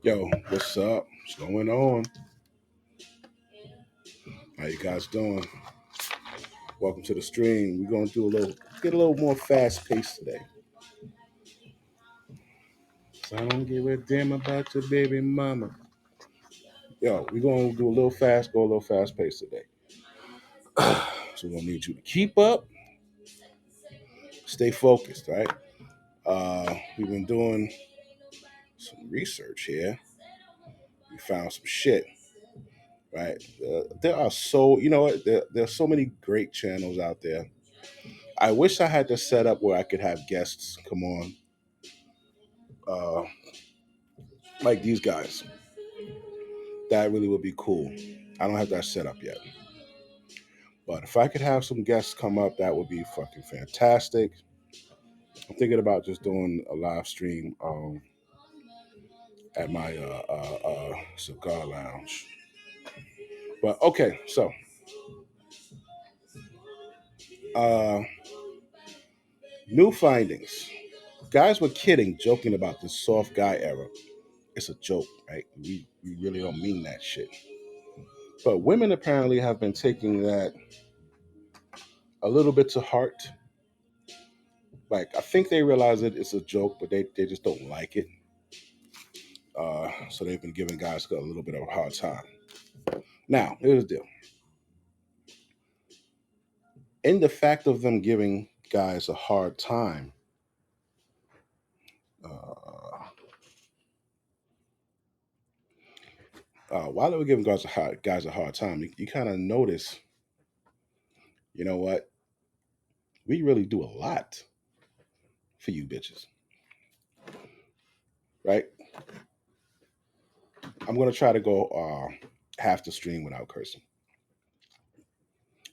Yo, what's up? What's going on? How you guys doing? Welcome to the stream. We're gonna do get a little more fast paced today. So I don't give a damn about your baby mama. Yo, we're gonna do a little fast, go a little fast paced today. So we're gonna need you to keep up, stay focused, right? We've been doing some research here. We found some shit, right? There are so you know what? There are so many great channels out there. I wish I had this set up where I could have guests come on, uh, like these guys. That really would be cool. I don't have that set up yet. But if I could have some guests come up, that would be fucking fantastic. I'm thinking about just doing a live stream at my cigar lounge. But okay, so uh, new findings. Guys were kidding, joking about this soft guy era. It's a joke, right? We really don't mean that shit. But women apparently have been taking that a little bit to heart. Like I think they realize that it's a joke, but they just don't like it. So they've been giving guys a little bit of a hard time. Now, here's the deal. In the fact of them giving guys a hard time, uh, while they were giving guys a hard time, you kind of notice, you know what? We really do a lot for you bitches, right? I'm gonna try to go half the stream without cursing,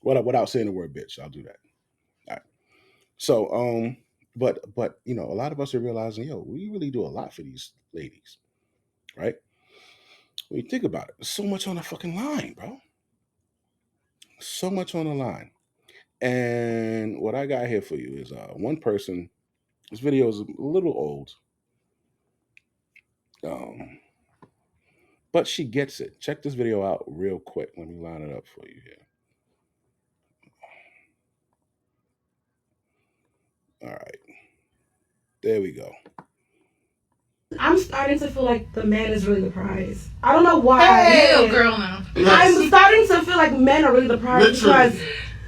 without saying the word bitch. I'll do that. All right. So, but a lot of us are realizing, yo, we really do a lot for these ladies, right? When you think about it, there's so much on the fucking line, bro. So much on the line. And what I got here for you is one person. This video is a little old, um, but she gets it. Check this video out real quick. Let me line it up for you here. All right, there we go. I'm starting to feel like the man is really the prize. I don't know why. Hey, girl, now. I'm starting to feel like men are really the prize because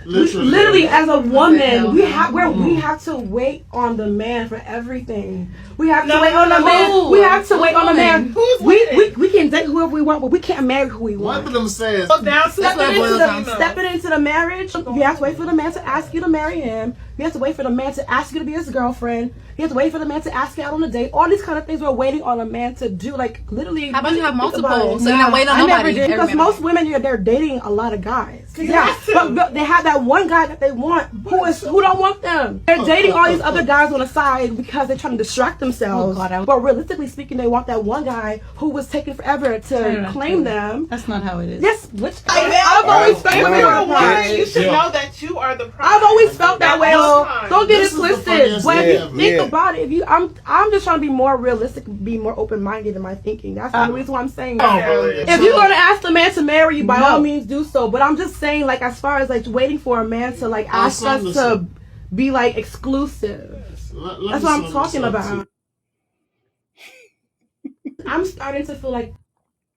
Literally, as a woman, we have to wait on the man for everything. We have to wait on the man. We have to wait on the man. We can date whoever we want, but we can't marry who we want. One of them says, Stepping into the marriage, you have to wait for the man to ask you to marry him. You have to wait for the man to ask you to be his girlfriend. You have to wait for the man to ask you out on a date. All these kind of things we're waiting on a man to do. Like literally. How about you have multiple? So you're not waiting on nobody. I never did because most women they're dating a lot of guys. Yeah, but they have that one guy that they want who don't want them. They're dating all these other guys on the side because they're trying to distract themselves. But realistically speaking, they want that one guy who was taking forever to claim them. That's not how it is. Yes, which I've always felt you should know that you are the prize. I've always felt that way. Don't get it twisted. But if you think Yeah. about it, I'm just trying to be more realistic, be more open minded in my thinking. That's the reason why I'm saying that. If you're gonna ask the man to marry you, by all means do so. But I'm just saying, like, as far as like waiting for a man to like ask us to be like exclusive. That's what I'm talking about. I'm starting to feel like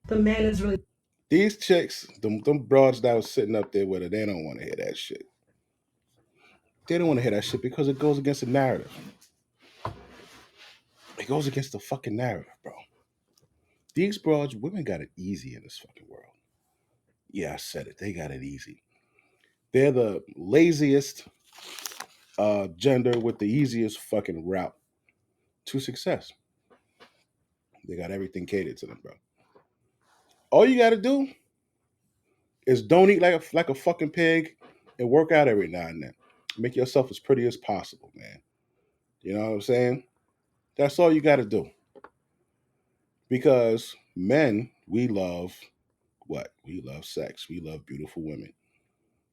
the man is really. These chicks, them broads that was sitting up there with her, they don't want to hear that shit. They don't want to hear that shit because it goes against the narrative. It goes against the fucking narrative, bro. These broads, women got it easy in this fucking world. Yeah, I said it. They got it easy. They're the laziest gender with the easiest fucking route to success. They got everything catered to them, bro. All you got to do is don't eat like a fucking pig and work out every now and then. Make yourself as pretty as possible, man. You know what I'm saying? That's all you got to do. Because men, we love what? We love sex. We love beautiful women.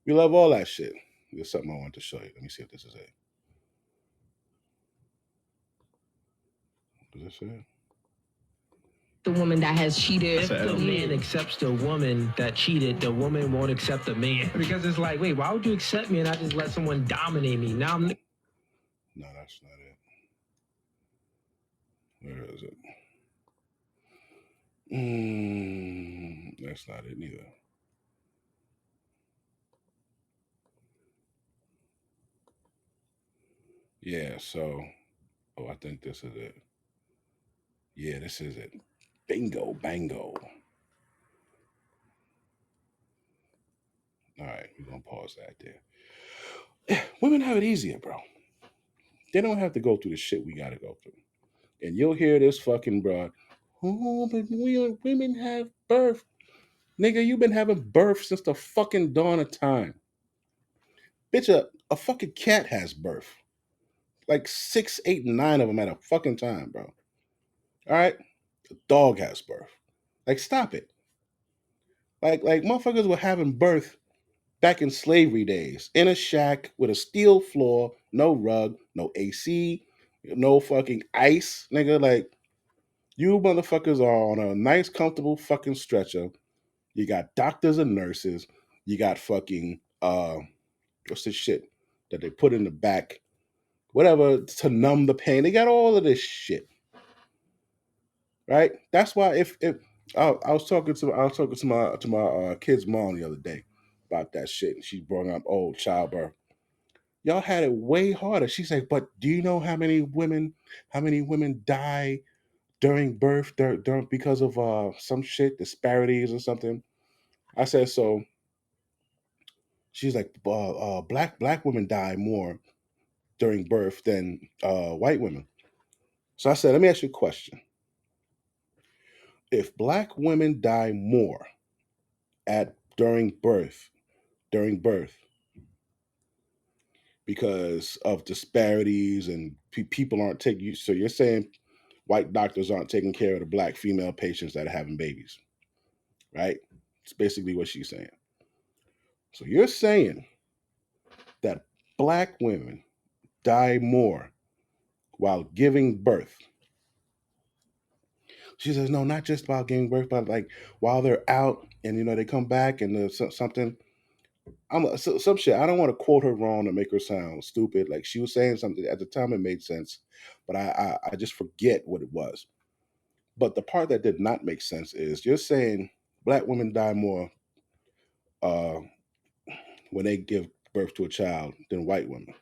We love all that shit. There's something I want to show you. Let me see if this is it. Is this it? the woman that has cheated. If the man accepts the woman that cheated, the woman won't accept the man. Because it's like, wait, why would you accept me and I just let someone dominate me? Now I'm... No, that's not it. Where is it? That's not it neither. Yeah, so, I think this is it. Yeah, this is it. Bingo, bango. All right, we're going to pause that there. Women have it easier, bro. They don't have to go through the shit we got to go through. And you'll hear this fucking broad, oh, but women have birth. Nigga, you've been having birth since the fucking dawn of time. Bitch, a fucking cat has birth. Like 6, 8, 9 of them at a fucking time, bro. All right? A dog has birth. Like, stop it. Like motherfuckers were having birth back in slavery days in a shack with a steel floor, no rug, no AC, no fucking ice, nigga. Like, you motherfuckers are on a nice, comfortable fucking stretcher. You got doctors and nurses. You got fucking what's this shit that they put in the back, whatever, to numb the pain. They got all of this shit, right? That's why if I was talking to my kid's mom the other day about that shit, and she brought up old childbirth. Y'all had it way harder. She's like, but do you know how many women die during birth during because of some shit disparities or something? I said so. She's like, black women die more during birth than white women. So I said, let me ask you a question. If black women die more at during birth because of disparities and people aren't taking you, so you're saying white doctors aren't taking care of the black female patients that are having babies, right? It's basically what she's saying. So you're saying that black women die more while giving birth. She says, no, not just about giving birth, but like while they're out and they come back and there's something. Some shit. I don't want to quote her wrong to make her sound stupid. Like she was saying something at the time, it made sense, but I just forget what it was. But the part that did not make sense is you're saying black women die more uh, when they give birth to a child than white women,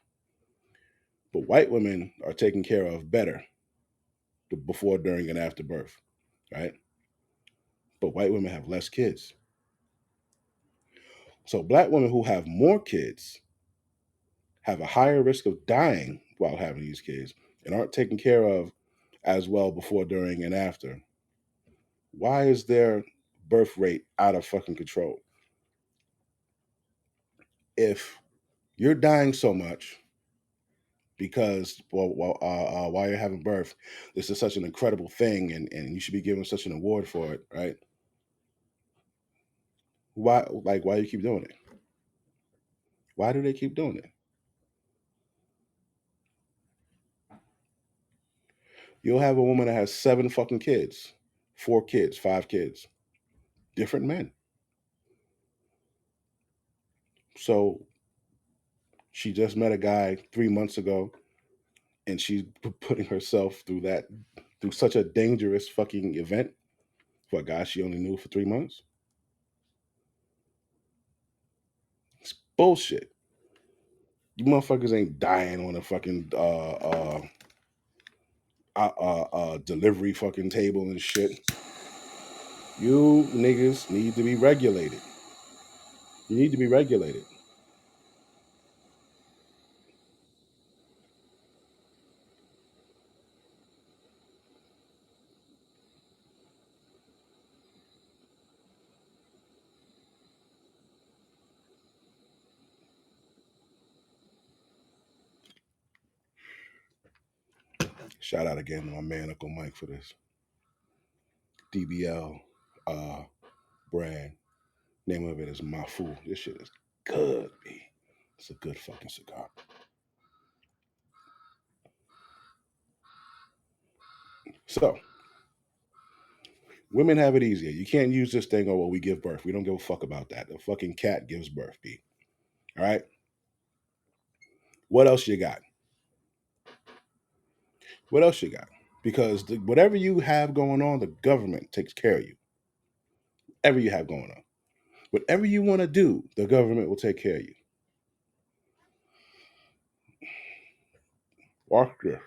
but white women are taken care of better before, during, and after birth, right? But white women have less kids. So black women who have more kids have a higher risk of dying while having these kids and aren't taken care of as well before, during, and after. Why is their birth rate out of fucking control? If you're dying so much because while you're having birth, this is such an incredible thing, and you should be given such an award for it, right? Why do you keep doing it? Why do they keep doing it? You'll have a woman that has 7 fucking kids, 4 kids, 5 kids, different men. So she just met a guy 3 months ago, and she's putting herself through such a dangerous fucking event for a guy she only knew for 3 months. It's bullshit. You motherfuckers ain't dying on a fucking delivery fucking table and shit. You niggas need to be regulated. You need to be regulated. Shout out again to my man Uncle Mike for this DBL brand. Name of it is Mafu. This shit is good, B. It's a good fucking cigar. So Women have it easier. You can't use this thing, oh, well, we give birth. We don't give a fuck about that. A fucking cat gives birth, B. All right? What else you got? What else you got? Because whatever you have going on, the government takes care of you. Whatever you have going on. Whatever you want to do, the government will take care of you. Watch this.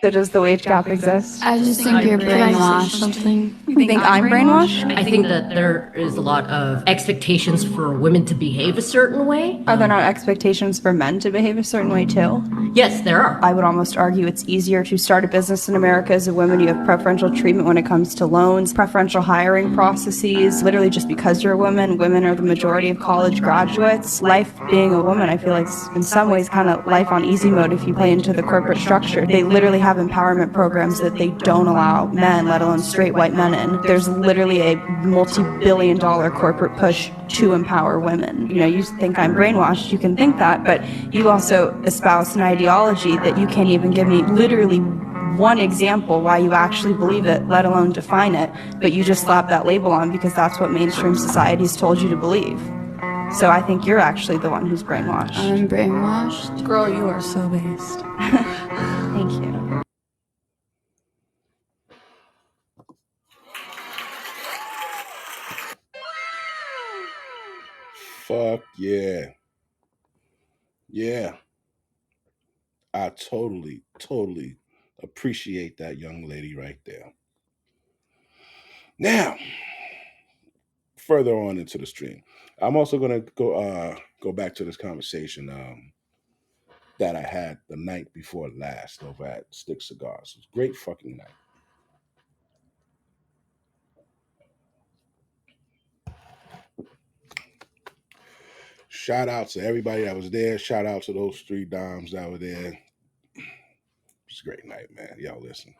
So does the wage gap exist? I just think you're brainwashed. Something. You think I'm brainwashed? I think that there is a lot of expectations for women to behave a certain way. Are there not expectations for men to behave a certain way too? Yes, there are. I would almost argue it's easier to start a business in America as a woman. You have preferential treatment when it comes to loans, preferential hiring processes. Literally just because you're a woman, women are the majority of college graduates. Life being a woman, I feel like in some ways kind of life on easy mode if you play into the corporate structure. They literally have empowerment programs that they don't allow men, let alone straight white men in. There's literally a multi-billion-dollar corporate push to empower women. You know, you think I'm brainwashed, you can think that, but you also espouse an ideology that you can't even give me literally one example why you actually believe it, let alone define it, but you just slap that label on because that's what mainstream society's told you to believe. So I think you're actually the one who's brainwashed. I'm brainwashed. Girl, you are so based. Thank you. Fuck yeah. Yeah. I totally appreciate that young lady right there. Now, further on into the stream, I'm also gonna go back to this conversation that I had the night before last over at Stick Cigars. It was a great fucking night. Shout out to everybody that was there. Shout out to those 3 dimes that were there. It's a great night, man. Y'all listen.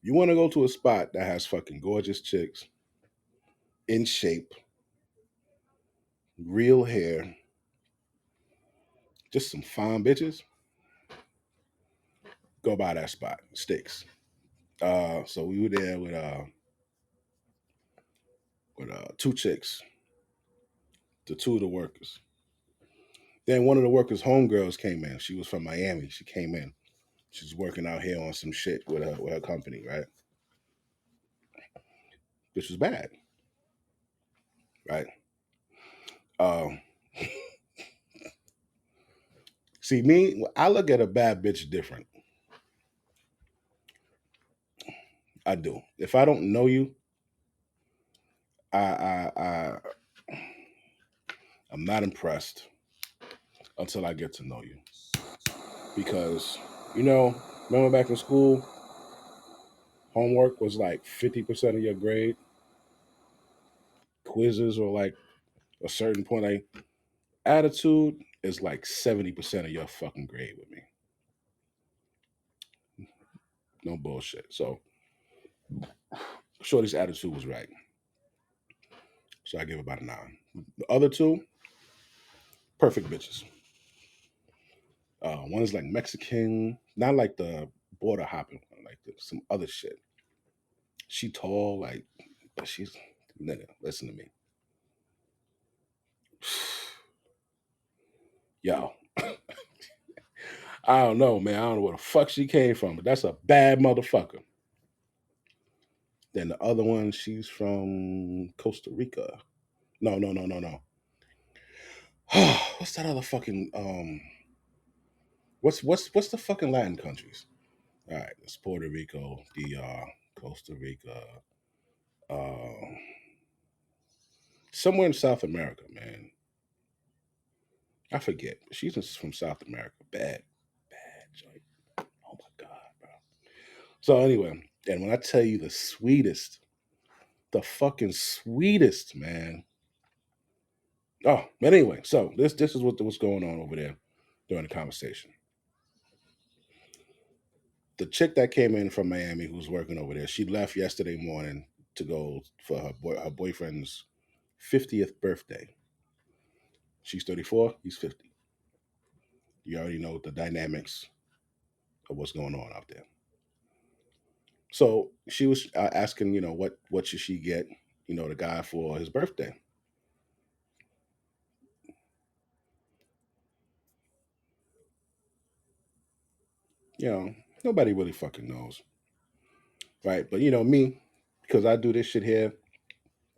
You want to go to a spot that has fucking gorgeous chicks, in shape, real hair, just some fine bitches, go by that spot, Sticks. So we were there with 2 chicks, the 2 of the workers. Then one of the workers' homegirls came in. She was from Miami. She came in. She's working out here on some shit with her company, right? This was bad, right? See, me, I look at a bad bitch different. I do. If I don't know you, I'm not impressed until I get to know you. Because, remember back in school, homework was like 50% of your grade. Quizzes were like a certain point. Like, attitude is like 70% of your fucking grade with me. No bullshit. So, Shorty's attitude was right. So I give it about a 9. The other 2, perfect bitches. One is like Mexican, not like the border hopping one, like some other shit. She tall, like, but she's, nigga, listen to me. Yo. I don't know, man. I don't know where the fuck she came from, but that's a bad motherfucker. Then the other one, she's from Costa Rica. No. What's that other fucking what's the fucking Latin countries? All right, it's Puerto Rico, DR, Costa Rica, somewhere in South America, man. I forget. She's from South America. Bad joint. Oh my god, bro. So anyway, and when I tell you the sweetest, the fucking sweetest, man. Oh, but anyway, so this is what's going on over there during the conversation. the chick that came in from Miami who's working over there, she left yesterday morning to go for her boyfriend's 50th birthday. She's 34, he's 50. You already know the dynamics of what's going on out there. So she was asking, what should she get, the guy for his birthday? Nobody really fucking knows, right? But me, because I do this shit here,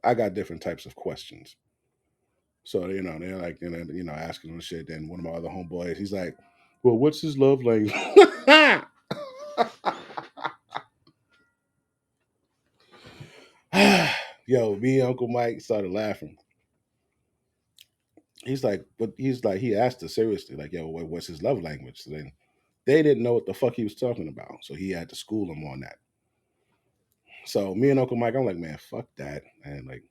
I got different types of questions. So they're like, asking him shit. Then one of my other homeboys, he's like, "Well, what's his love language?" Yo, me and Uncle Mike started laughing. He asked us seriously, like, "Yo, what's his love language?" So then they didn't know what the fuck he was talking about, so he had to school them on that. So me and Uncle Mike, I'm like, man, fuck that, and like,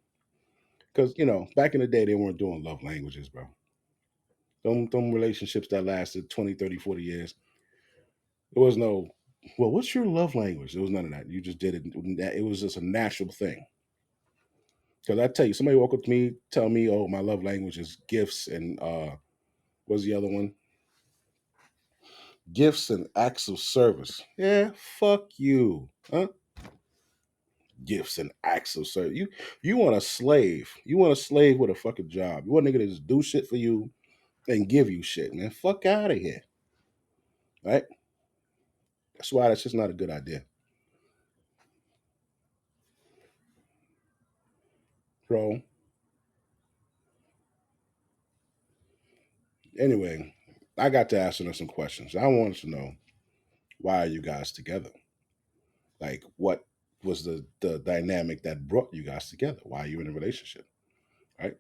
because back in the day they weren't doing love languages, bro. Them relationships that lasted 20, 30, 40 years. There was no, well, what's your love language? There was none of that. You just did it. It was just a natural thing. Because I tell you, somebody walk up to me, tell me, oh, my love language is gifts and what's the other one? Gifts and acts of service. Yeah, fuck you. Huh? Gifts and acts of service. You want a slave. You want a slave with a fucking job. You want a nigga to just do shit for you and give you shit, man. Fuck out of here. Right? That's why that's just not a good idea. Bro. Anyway, I got to asking her some questions. I wanted to know, why are you guys together? Like, what was the dynamic that brought you guys together? Why are you in a relationship? Right?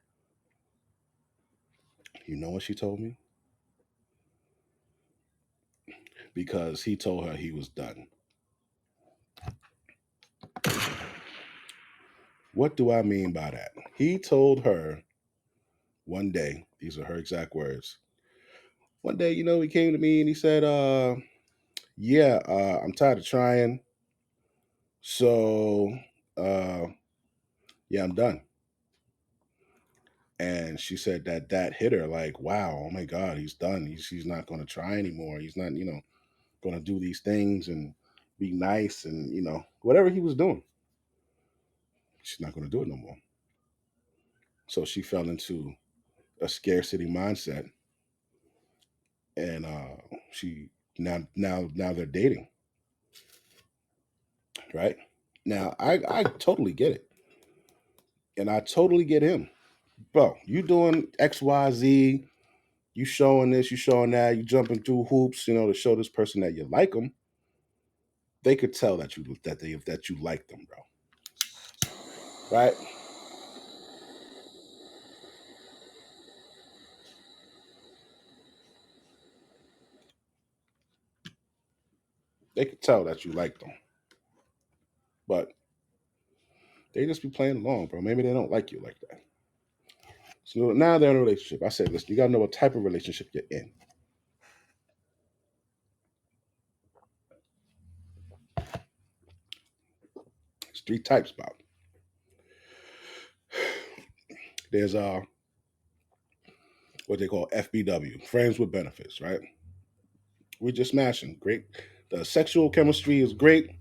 You know what she told me? Because he told her he was done. What do I mean by that? He told her one day, these are her exact words. One day, he came to me and he said, yeah, I'm tired of trying. So, uh, yeah, I'm done. And she said that hit her like, wow, oh my God, he's done. He's not going to try anymore. He's not, going to do these things and be nice and, whatever he was doing. She's not going to do it no more. So she fell into a scarcity mindset, and she now they're dating, right? Now I totally get it, and I totally get him, bro. You doing XYZ, you showing this, you showing that, you jumping through hoops, to show this person that you like them. They could tell that you like them, bro. Right? They could tell that you like them, but they just be playing along, bro. Maybe they don't like you like that. So now they're in a relationship. I said, listen, you gotta know what type of relationship you're in. There's three types, Bob. There's what they call FBW, friends with benefits, right? We're just smashing. Great. The sexual chemistry is great.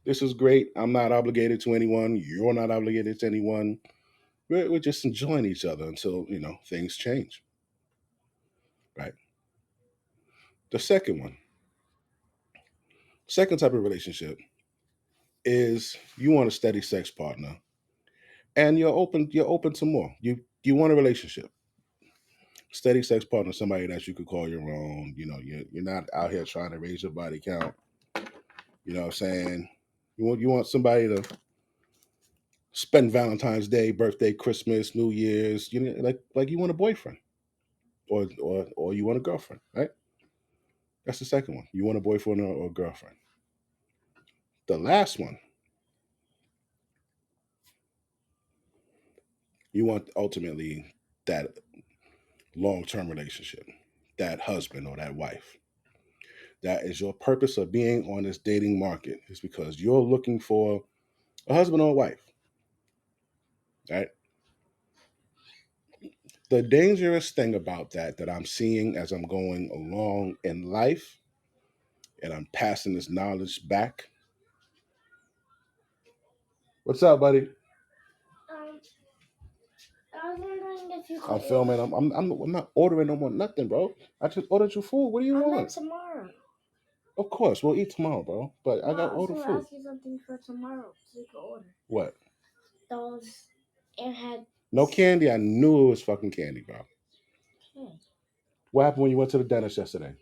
This is great. I'm not obligated to anyone. You're not obligated to anyone. We're just enjoying each other until, things change. Right. The second type of relationship is you want a steady sex partner and you're open to more. You want a relationship. Steady sex partner, somebody that you could call your own. You're not out here trying to raise your body count. You know what I'm saying? You want somebody to spend Valentine's Day, birthday, Christmas, New Year's. Like you want a boyfriend, or you want a girlfriend, right? That's the second one. You want a boyfriend or a girlfriend. The last one, you want ultimately that long term relationship, that husband or that wife. That is your purpose of being on this dating market. It's because you're looking for a husband or a wife. Right? The dangerous thing about that I'm seeing as I'm going along in life and I'm passing this knowledge back. What's up, buddy? I was wondering if you could. I'm filming. I'm not ordering no more nothing, bro. I just ordered you food. What do you want? Tomorrow. Of course, we'll eat tomorrow, bro. But I got order food. Ask you something for tomorrow so you can order. What? Those airhead. No candy. I knew it was fucking candy, bro. Okay. What happened when you went to the dentist yesterday?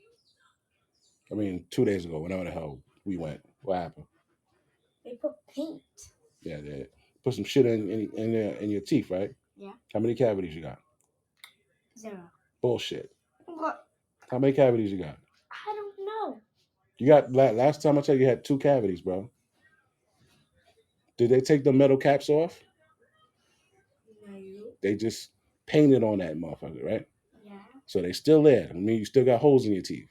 I mean, 2 days ago, whenever the hell we went. What happened? They put paint. Yeah, they put some shit in your teeth, right? Yeah. How many cavities you got? 0. Bullshit. What? How many cavities you got? I don't know. You got last time I checked, you had 2 cavities, bro. Did they take the metal caps off? No. They just painted on that motherfucker, right? Yeah. So they still there. I mean, you still got holes in your teeth.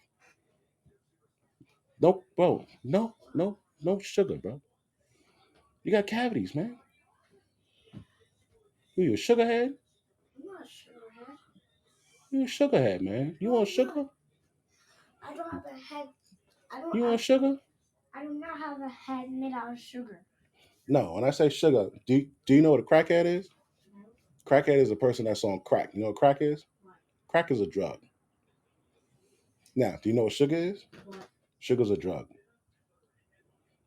Nope, bro. No sugar, bro. You got cavities, man. You a sugarhead? I'm not sure. You a sugarhead, man. You want sugar? I don't have a head. You want sugar? I do not have a head made out of sugar. No, when I say sugar, do you know what a crackhead is? No. Crackhead is a person that's on crack. You know what crack is? What? Crack is a drug. Now, do you know what sugar is? What? Sugar's a drug.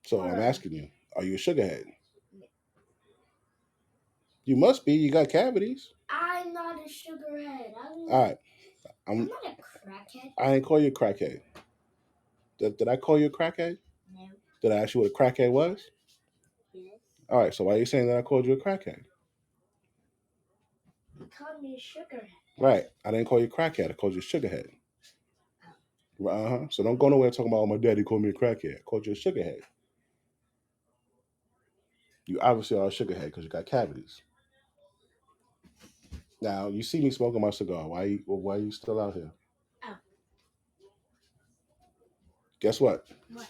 So I'm asking you, are you a sugarhead? No. You must be. You got cavities. I'm not a sugarhead. All right. I'm not a crackhead. I ain't call you a crackhead. Did I call you a crackhead? No. Did I ask you what a crackhead was? Yes. All right. So why are you saying that I called you a crackhead? You called me a sugarhead. Right. I didn't call you a crackhead. I called you a sugarhead. So don't go nowhere talking about, oh, my daddy called me a crackhead. I called you a sugarhead. You obviously are a sugarhead because you got cavities. Now, you see me smoking my cigar. Why are you still out here? Oh. Guess what? What?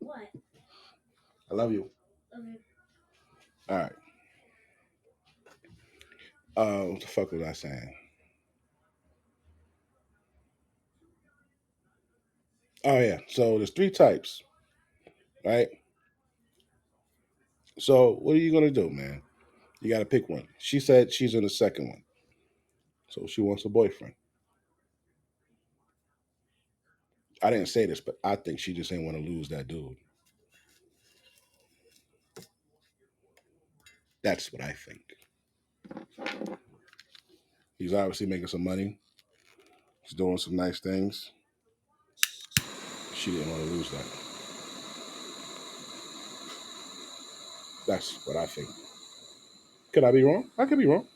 What? I love you. Okay. All right. What the fuck was I saying? Oh, yeah. So there's 3 types, right? So what are you going to do, man? You got to pick one. She said she's in the second one. So she wants a boyfriend. I didn't say this, but I think she just didn't want to lose that dude. That's what I think. He's obviously making some money. He's doing some nice things. She didn't want to lose that. That's what I think. Could I be wrong? I could be wrong.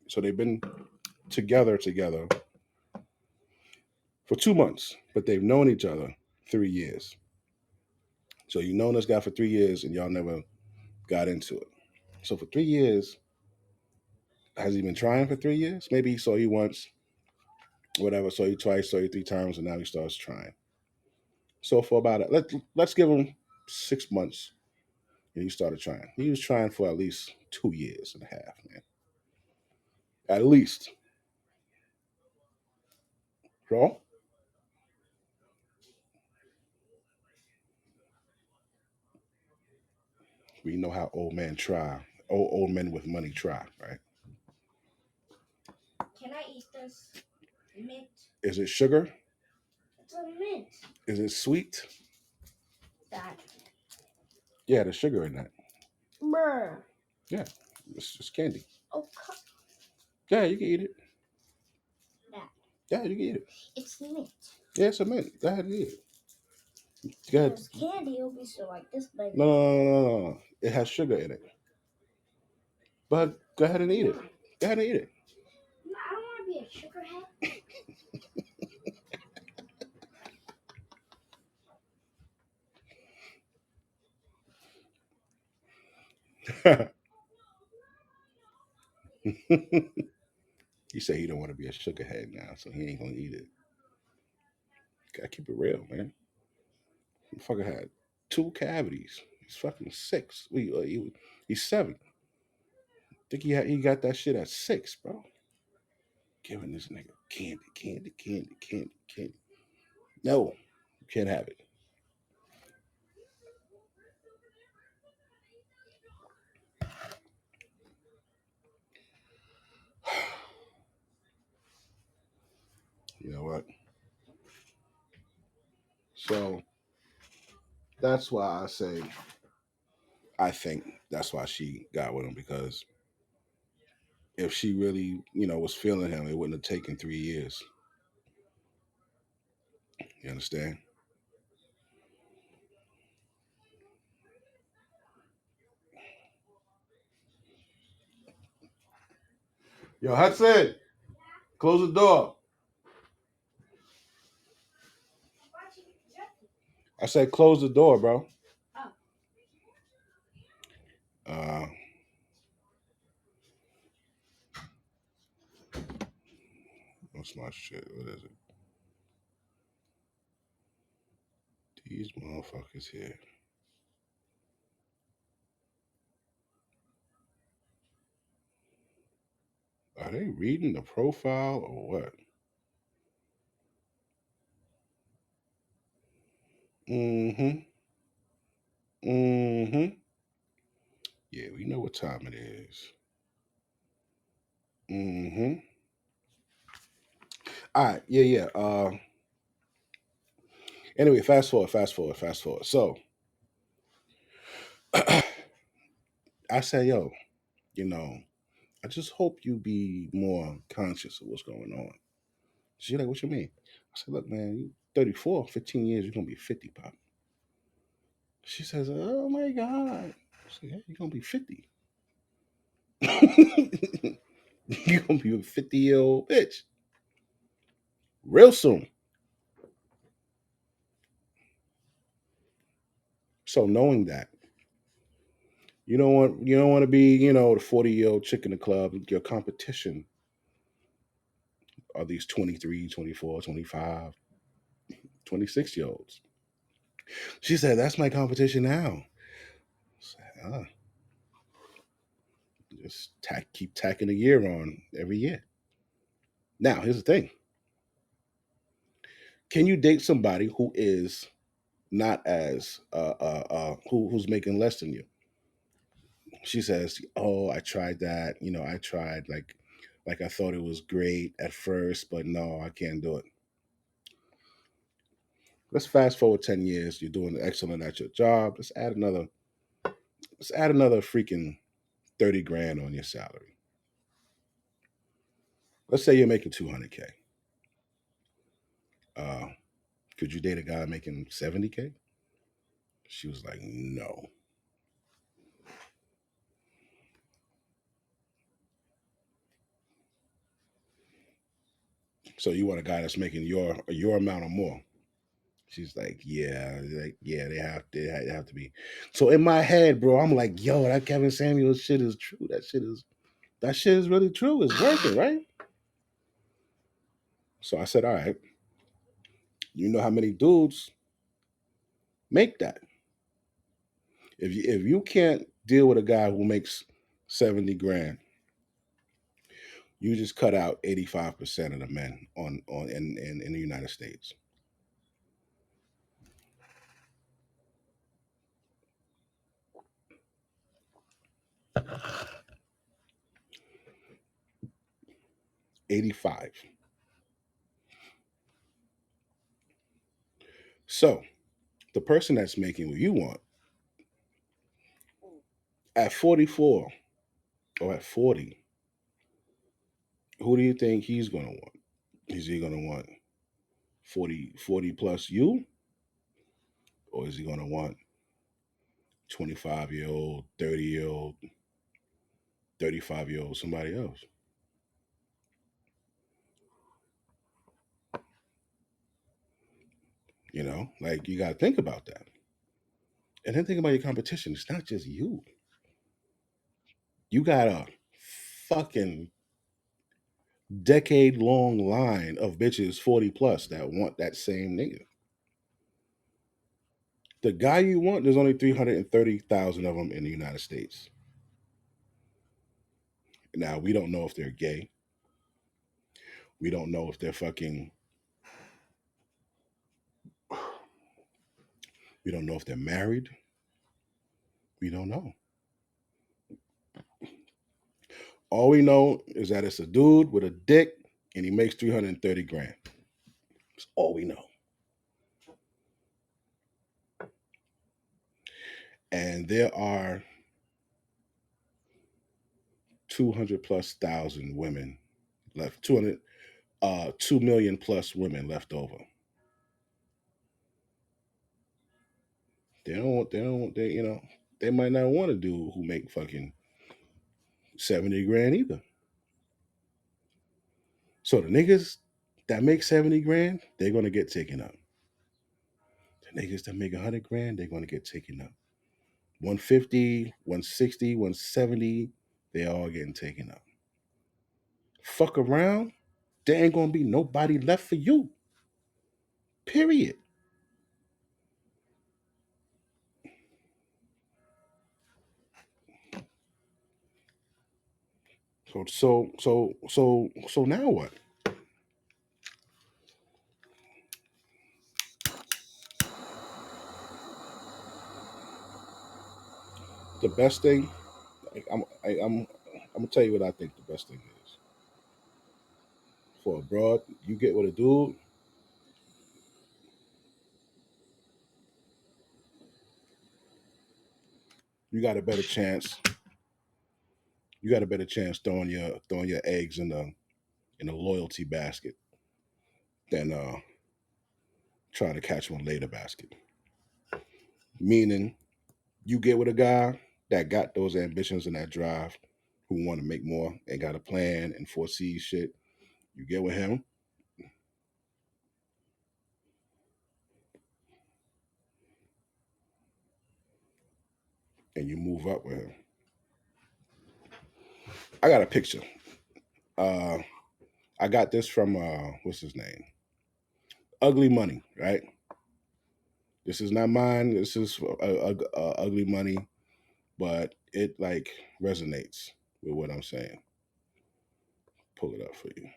So they've been together for 2 months, but they've known each other 3 years. So you've known this guy for 3 years and y'all never got into it. So for 3 years, has he been trying for 3 years? Maybe he saw you once, whatever, saw you twice, saw you 3 times, and now he starts trying. So for about let's give him 6 months, and he started trying. He was trying for at least 2 years and a half, man. At least. So we know how old men try. Old men with money try, right? Can I eat this? Mint. Is it sugar? It's a mint. Is it sweet? That. Yeah, there's sugar in that. Bruh. Yeah, it's just candy. Oh, yeah, you can eat it. That. Yeah, you can eat it. It's mint. Yeah, it's a mint. Go ahead and eat it. Go ahead. If it's candy, it'll be so like this big. No. It has sugar in it. But go ahead and eat it. Go ahead and eat it. No, I don't want to be a sugarhead. He said he don't want to be a sugarhead now, so he ain't gonna eat it. Gotta keep it real, man. Fucker had 2 cavities. He's fucking 6. He's 7. Think he got that shit at 6, bro. Giving this nigga candy, candy, candy, candy, candy. No, you can't have it. You know what? So that's why I think that's why she got with him, because if she really, was feeling him, it wouldn't have taken 3 years. You understand? Yo, Hudson, close the door. I said close the door, bro. Uh, what's my shit? What is it? These motherfuckers here. Are they reading the profile or what? Mm-hmm. Mm-hmm. Yeah, we know what time it is. Mm-hmm. All right. Yeah, yeah. Anyway, fast forward, fast forward, fast forward. So I say, yo, you know, I just hope you be more conscious of what's going on. She's like, what you mean? I said, look, man, you 34, 15 years, you're gonna be 50, pop. She says, oh my God. I said, yeah, you're gonna be 50. You're gonna be a 50-year-old bitch. Real soon. So knowing that, you don't want to be, the 40-year-old chick in the club. Your competition are these 23, 24, 25, 26 year olds. She said, that's my competition now. I said, just keep tacking a year on every year. Now, here's the thing. Can you date somebody who is not as who's making less than you? She says, "Oh, I tried that. I tried like I thought it was great at first, but no, I can't do it." Let's fast forward 10 years. You're doing excellent at your job. Let's add another freaking 30 grand on your salary. Let's say you're making 200K. Uh, could you date a guy making 70K? She was like, no. So you want a guy that's making your amount or more? She's like, yeah, they have to be. So in my head, bro, I'm like, yo, that Kevin Samuels shit is true. That shit is really true. It's working, right? So I said, all right, you know how many dudes make that? If you can't deal with a guy who makes 70 grand, you just cut out 85% of the men in the United States. 85. So the person that's making what you want at 44 or at 40, who do you think he's gonna want? Is he gonna want 40 plus you? Or is he gonna want 25-year old, 30-year old, 35-year old, somebody else? Like you gotta think about that. And then think about your competition. It's not just you. You got a fucking decade-long line of bitches 40 plus that want that same nigga. The guy you want, there's only 330,000 of them in the United States. Now, we don't know if they're gay. We don't know if they're fucking. We don't know if they're married. We don't know. All we know is that it's a dude with a dick and he makes 330 grand. That's all we know. And there are 200 plus thousand women left, 2 million plus women left over. They might not want to do who make fucking 70 grand either. So the niggas that make 70 grand, they're going to get taken up. The niggas that make 100 grand, they're going to get taken up. 150, 160, 170, they all getting taken up. Fuck around, there ain't going to be nobody left for you. Period. So now what? The best thing, I'm gonna tell you what I think the best thing is. For a broad, you get with a dude, you got a better chance. You got a better chance throwing your eggs in a loyalty basket than trying to catch one later basket. Meaning, you get with a guy that got those ambitions and that drive, who want to make more and got a plan and foresees shit. You get with him, and you move up with him. I got a picture. I got this from what's his name? Ugly Money, right? This is not mine. This is Ugly Money, but it like resonates with what I'm saying. Pull it up for you.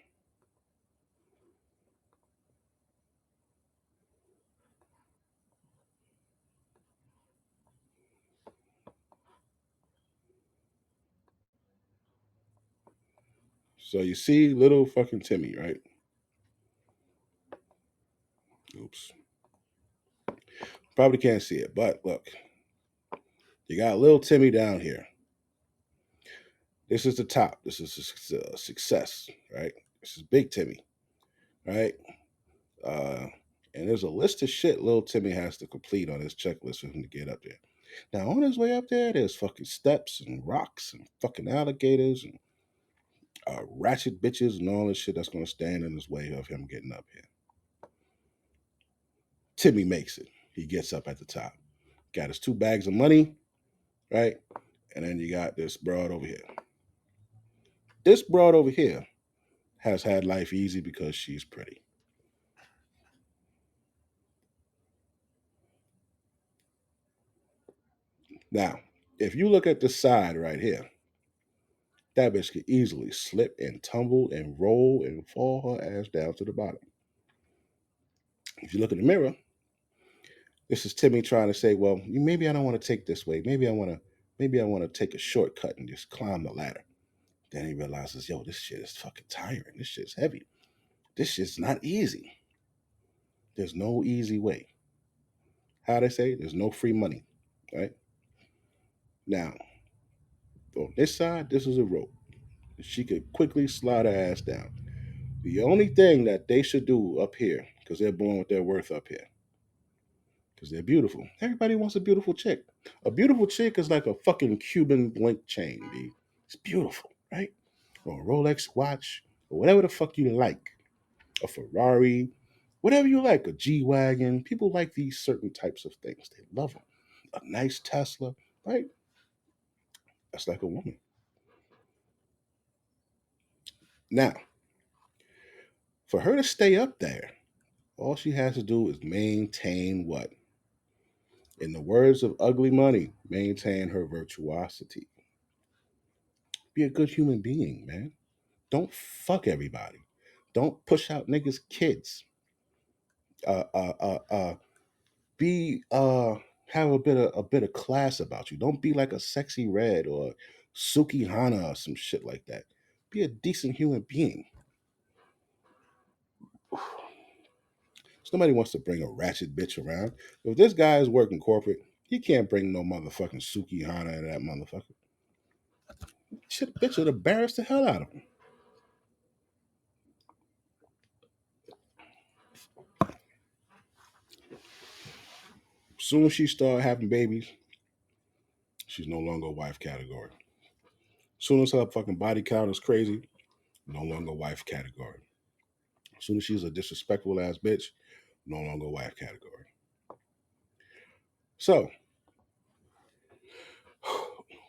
So you see little fucking Timmy, right? Oops. Probably can't see it, but look. You got little Timmy down here. This is the top. This is a success, right? This is Big Timmy, right? Uh, and there's a list of shit little Timmy has to complete on his checklist for him to get up there. Now, on his way up there, there's fucking steps and rocks and fucking alligators and ratchet bitches and all this shit that's going to stand in his way of him getting up here. Timmy makes it. He gets up at the top. Got his 2 bags of money, right? And then you got this broad over here. This broad over here has had life easy because she's pretty. Now, if you look at the side right here, that bitch could easily slip and tumble and roll and fall her ass down to the bottom. If you look in the mirror, this is Timmy trying to say, well, maybe I don't want to take this way. Maybe I want to take a shortcut and just climb the ladder. Then he realizes, yo, this shit is fucking tiring. This shit's heavy. This shit's not easy. There's no easy way. How they say? There's no free money, right? Now, on this side, this is a rope. She could quickly slide her ass down. The only thing that they should do up here, because they're born with their worth up here, because they're beautiful. Everybody wants a beautiful chick. A beautiful chick is like a fucking Cuban link chain, dude. It's beautiful, right? Or a Rolex watch, or whatever the fuck you like. A Ferrari, whatever you like, a G-Wagon. People like these certain types of things. They love them. A nice Tesla, right? That's like a woman. Now, for her to stay up there, all she has to do is maintain what? In the words of Ugly Money, maintain her virtuosity. Be a good human being, man. Don't fuck everybody. Don't push out niggas' kids. Uh, uh, uh, uh, be have a bit of class about you. Don't be like a sexy red or Suki Hana or some shit like that. Be a decent human being. Somebody wants to bring a ratchet bitch around. If this guy is working corporate, he can't bring no motherfucking Suki Hana into that motherfucker. Shit, bitch would embarrass the hell out of him. Soon as she start having babies, she's no longer a wife category. Soon as her fucking body count is crazy, no longer wife category. As soon as she's a disrespectful ass bitch, no longer wife category. So,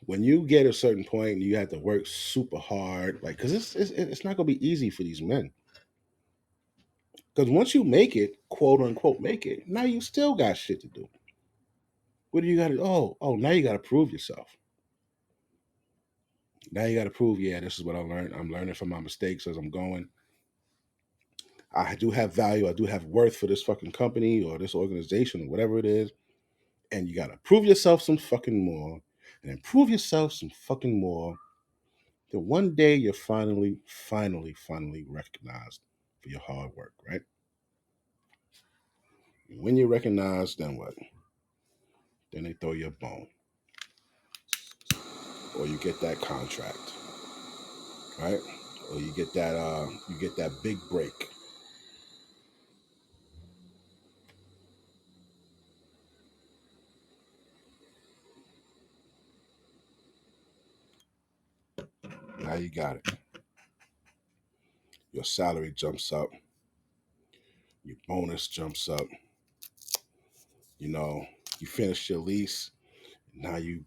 when you get a certain point, you have to work super hard, like, because it's not gonna be easy for these men. Because once you make it, quote unquote, make it, now you still got shit to do. What do you got to? Now you got to prove yourself. Now you got to prove, yeah, this is what I learned. I'm learning from my mistakes as I'm going. I do have value. I do have worth for this fucking company or this organization or whatever it is. And you got to prove yourself some fucking more and then prove yourself some fucking more. Then one day you're finally recognized for your hard work, right? And when you're recognized, then what? Then they throw you a bone. Or you get that contract, right? Or you get that big break. Now you got it. Your salary jumps up. Your bonus jumps up. You know, you finish your lease. Now you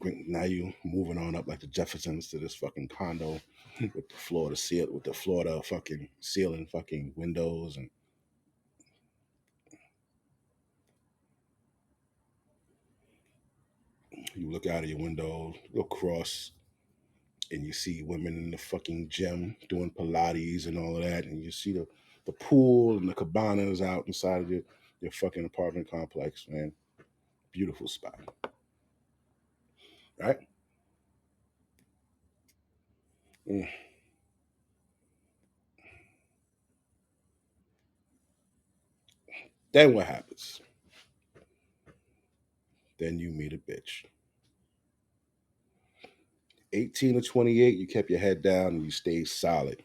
moving on up like the Jeffersons to this fucking condo with the floor to seal with the floor to fucking ceiling fucking windows, and you look out of your window, look across, and you see women in the fucking gym doing Pilates and all of that, and you see the pool and the cabanas out inside of your fucking apartment complex, man. Beautiful spot, right? Mm. Then what happens? Then you meet a bitch. 18 to 28, you kept your head down and you stayed solid.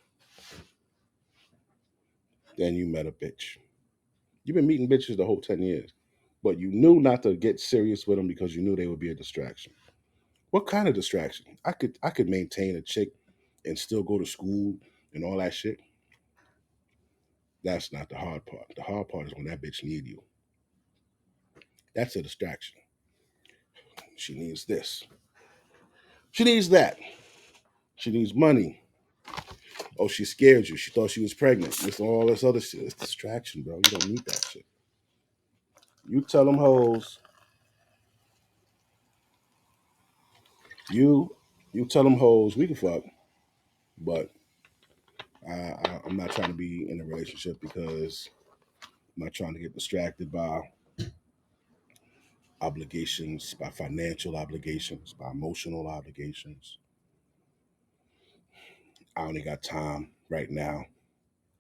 Then you met a bitch. You've been meeting bitches the whole 10 years, but you knew not to get serious with them because you knew they would be a distraction. What kind of distraction? I could maintain a chick and still go to school and all that shit. That's not the hard part. The hard part is when that bitch need you. That's a distraction. She needs this. She needs that. She needs money. Oh, she scared you. She thought she was pregnant. It's all this other shit. It's distraction, bro. You don't need that shit. You tell them hoes. You tell them hoes we can fuck, but I'm not trying to be in a relationship because I'm not trying to get distracted by obligations, by financial obligations, by emotional obligations. I only got time right now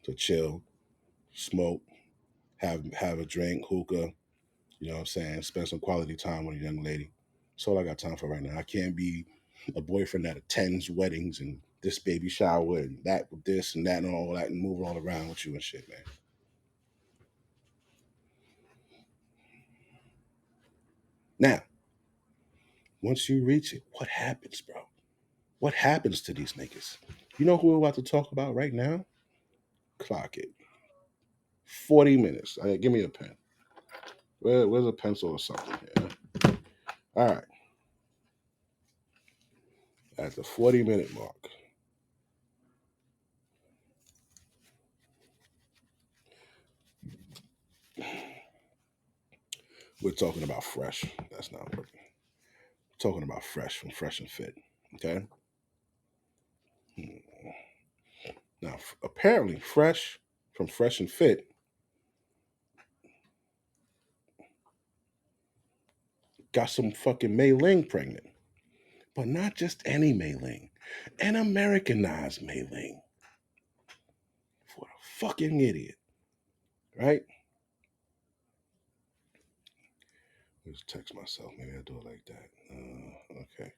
to chill, smoke, have a drink, hookah, you know what I'm saying? Spend some quality time with a young lady. That's all I got time for right now. I can't be a boyfriend that attends weddings and this baby shower and that with this and that and all that and move all around with you and shit, man. Now, once you reach it, what happens, bro? What happens to these niggas? You know who we're about to talk about right now? Clock it. 40 minutes. Give me a pen. Where's a pencil or something here? All right. At the 40-minute mark, We're talking about Fresh. That's not working. Talking about Fresh from Fresh and Fit. Okay. Now, apparently, Fresh from Fresh and Fit got some fucking Mei Ling pregnant. But not just any Mei Ling, an Americanized Mei Ling. For a fucking idiot. Right? Let's text myself. Maybe I'll do it like that. Okay.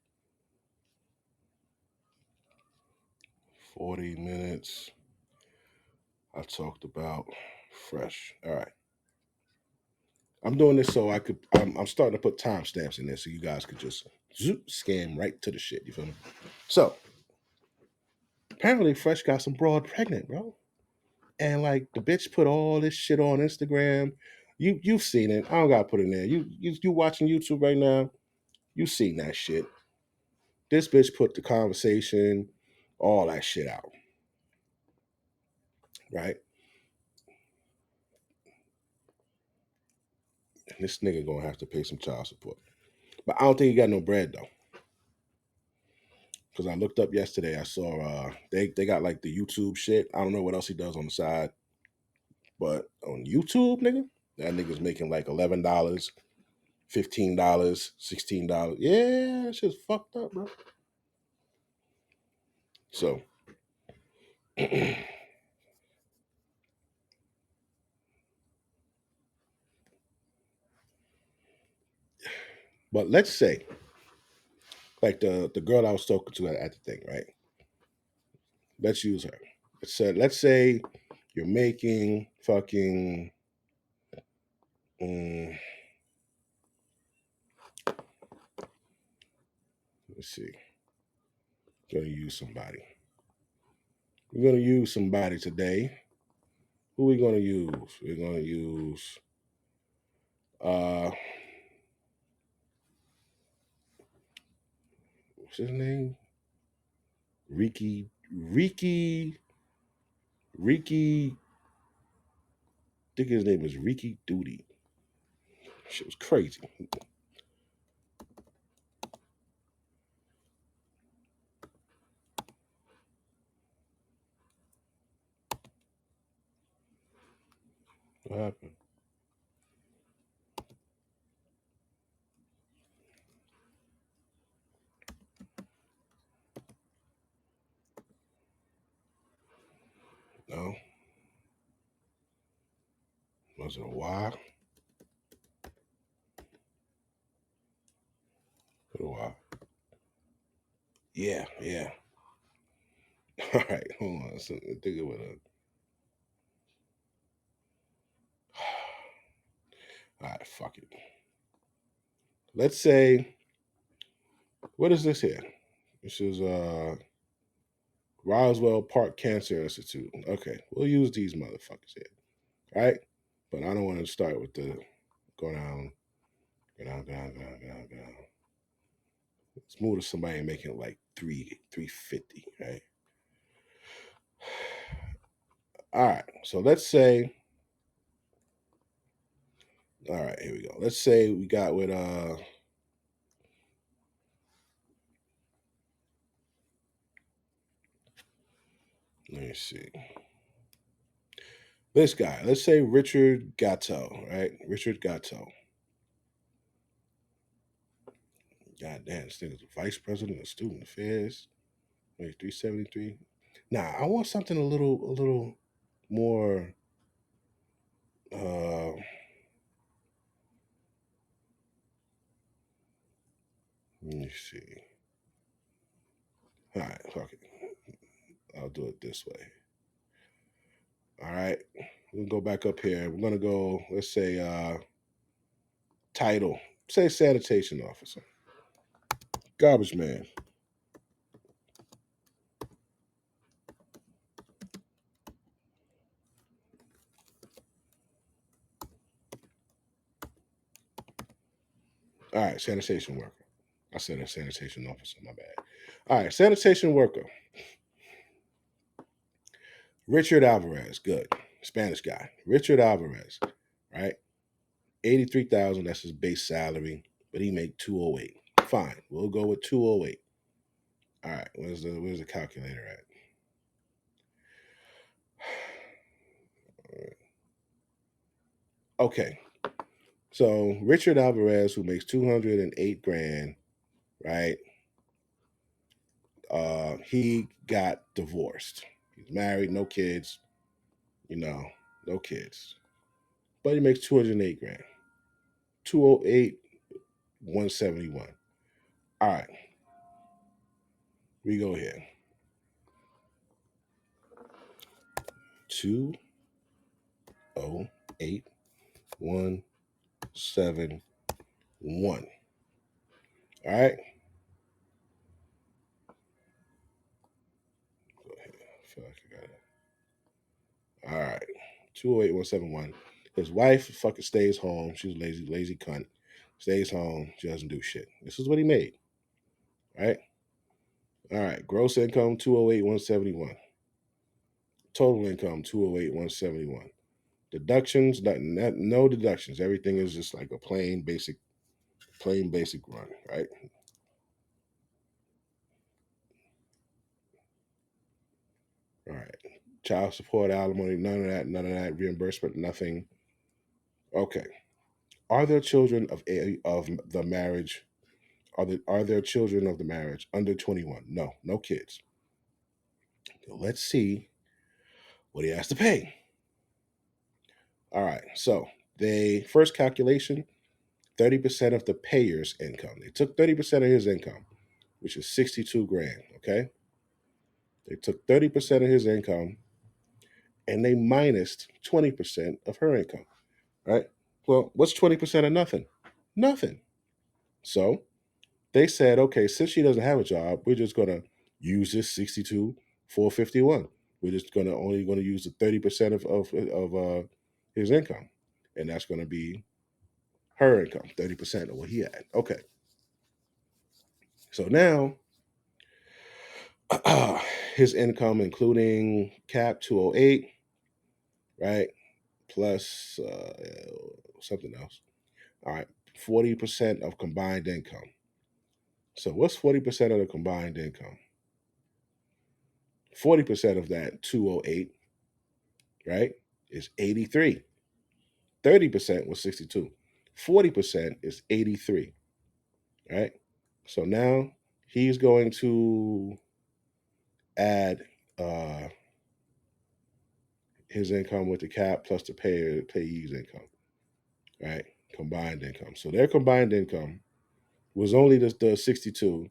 40 minutes. I talked about Fresh. All right. I'm doing this so I could. I'm starting to put timestamps in there so you guys could just scan right to the shit. You feel me? So apparently, Fresh got some broad pregnant, bro. And like the bitch put all this shit on Instagram. You've seen it. I don't gotta put it in there. You watching YouTube right now. You seen that shit. This bitch put the conversation, all that shit out. Right? And this nigga gonna have to pay some child support. But I don't think he got no bread though. Because I looked up yesterday, I saw they got like the YouTube shit. I don't know what else he does on the side. But on YouTube, nigga, that nigga's making like $11, $15, $16. Yeah, that shit's fucked up, bro. So but let's say, like the girl I was talking to at the thing, right? Let's use her. Let's say you're making fucking let's see. Gonna use somebody. We're gonna use somebody today. Who are we gonna use? We're gonna use what's his name? Ricky. I think his name is Ricky Duty. Shit was crazy. What happened? No. Was it a Y? What a Y? Yeah. All right, hold on. So, I think it would have. All right, fuck it. Let's say, what is this here? This is Roswell Park Cancer Institute. Okay, we'll use these motherfuckers here, right? But I don't want to start with the go down. Let's move to somebody making like 350, right? All right, so let's say, all right, here we go. Let's say we got with let me see. This guy, let's say Richard Gatto, right? Richard Gatto. God damn, this nigga's vice president of student affairs. Wait, 373. Nah, I want something a little more let me see. All right, fuck it. I'll do it this way. All right. We'll go back up here. We're gonna go, let's say title. Say sanitation officer. Garbage man. All right, sanitation worker. I said a sanitation officer, my bad. All right, sanitation worker. Richard Alvarez, good. Spanish guy. Richard Alvarez, right? $83,000. That's his base salary, but he make 208. Fine, we'll go with 208. All right, where's the calculator at? Okay, so Richard Alvarez, who makes 208 grand, right? He got divorced. He's married, no kids, no kids, but he makes 208 grand. 208, 171. All right, we go here. 208, 171. All right. Go ahead. I feel like I got it. All right. 208, 171. His wife fucking stays home. She's a lazy cunt. Stays home. She doesn't do shit. This is what he made. Right? All right. Gross income, 208, 171. Total income, 208, 171. Deductions, no deductions. Everything is just like a plain basic run, right? All right. Child support, alimony, none of that. Reimbursement, nothing. Okay. Are there children of the marriage? Are there children of the marriage under 21? No, no kids. So let's see what he has to pay. All right. So they first calculation, 30% of the payer's income. They took 30% of his income, which is 62 grand. Okay. They took 30% of his income and they minused 20% of her income. Right? Well, what's 20% of nothing? Nothing. So they said, okay, since she doesn't have a job, we're just gonna use this 62 451. We're just only gonna use the 30% of his income, and that's gonna be her income, 30% of what he had. Okay, so now his income, including cap 208, right, plus something else. All right, 40% of combined income. So what's 40% of the combined income? 40% of that 208, right, is 83. 30% was 62. 40% is 83, right? So now he's going to add his income with the cap plus the payee's income, right? Combined income. So their combined income was only the 62,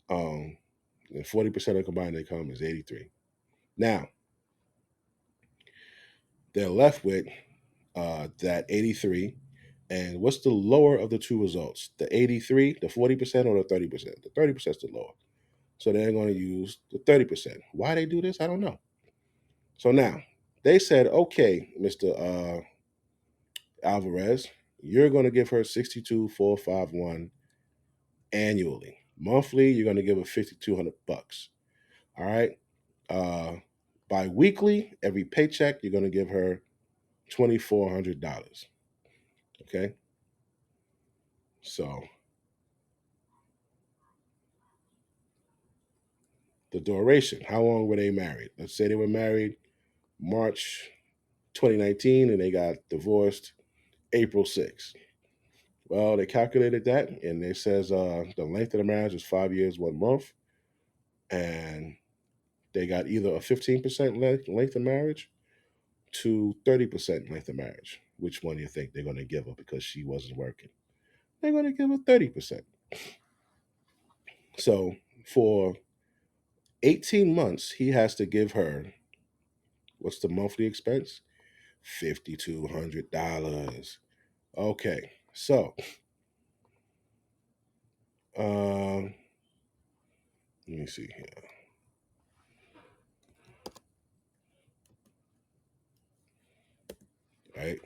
and 40% of combined income is 83. Now they're left with that 83. And what's the lower of the two results? The 83, the 40%, or the 30%? The 30% is the lower. So they're going to use the 30%. Why they do this, I don't know. So now they said, okay, Mr. Alvarez, you're going to give her 62,451 annually. Monthly, you're going to give her $5,200. All right. Bi-weekly, every paycheck, you're going to give her $2,400. Okay. So the duration, how long were they married? Let's say they were married March 2019 and they got divorced April 6th. Well, they calculated that and it says the length of the marriage is 5 years, 1 month. And they got either a 15% length of marriage to 30% length of marriage. Which one do you think they're going to give her because she wasn't working? They're going to give her 30%. So for 18 months, he has to give her, what's the monthly expense? $5,200. Okay, so let me see here. Right,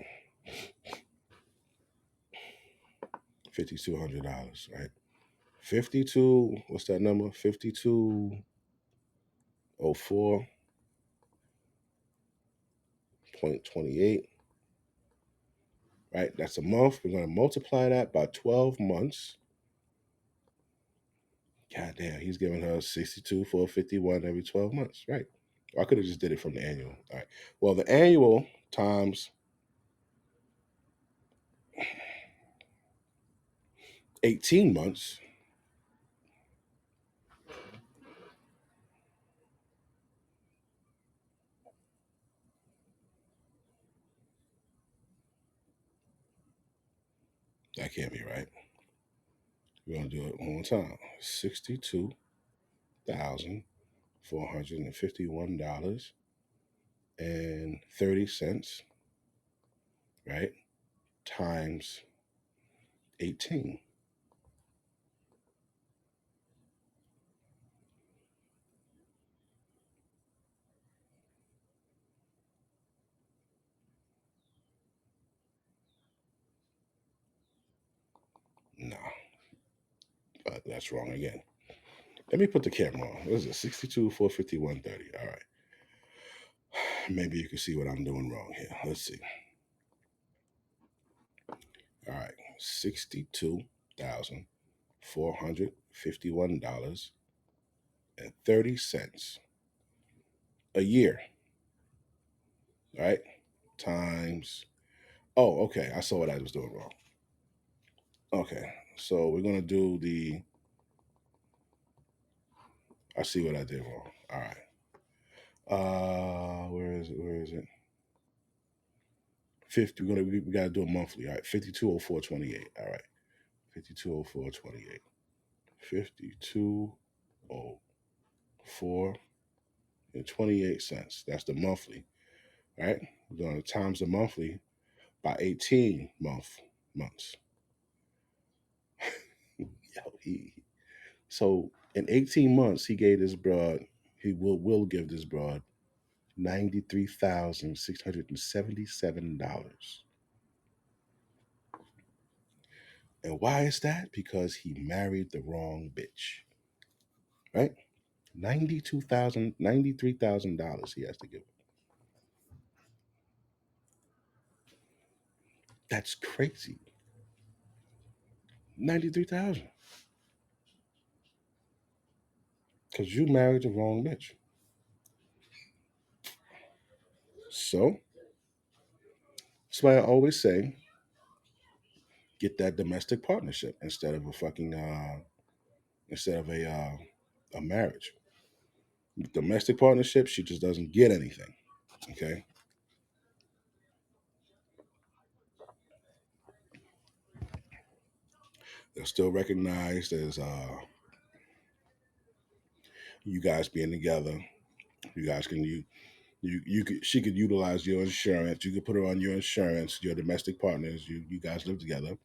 $5,200. Right, 52. What's that number? 5204.28. right? That's a month. We're going to multiply that by 12 months. God damn, he's giving her 62,451 every 12 months, right? I could have just did it from the annual. All right. Well, the annual times 18 months, that can't be right. We're going to do it one more time. $62,451.30, right? Times 18. No, that's wrong again. Let me put the camera on. What is it? 62,451.30. All right. Maybe you can see what I'm doing wrong here. Let's see. All right. $62,451.30 a year. All right. Times. Oh, okay. I saw what I was doing wrong. Okay. So we're going to do the. I see what I did wrong. All right. Where is it? Where is it? 50. We gotta do it monthly. All right. 5204.28. All right. 5204.28. 5204.28. That's the monthly. All right. We're gonna times the monthly by 18 months. So in 18 months, he gave this broad. He will give this broad $93,677. And why is that? Because he married the wrong bitch. Right? $93,000 he has to give. That's crazy. 93,000. Because you married the wrong bitch. So that's why I always say get that domestic partnership instead of a fucking instead of a marriage. Domestic partnership, she just doesn't get anything. Okay. They're still recognized as you guys being together. You guys can you could she could utilize your insurance. You could put her on your insurance. Your domestic partners. You guys live together.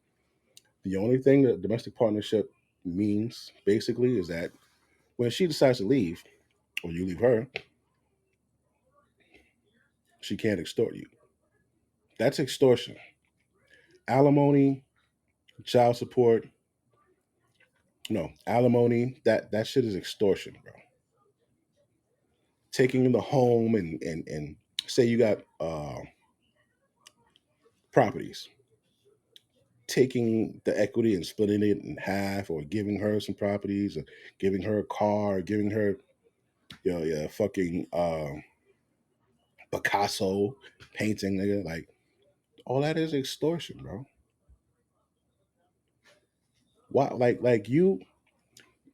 The only thing that domestic partnership means basically is that when she decides to leave or you leave her, she can't extort you. That's extortion. Alimony, child support, no, alimony, that shit is extortion, bro. Taking the home and say you got properties, taking the equity and splitting it in half, or giving her some properties, or giving her a car, or giving her your fucking Picasso painting, nigga. Like all that is extortion, bro. Why like you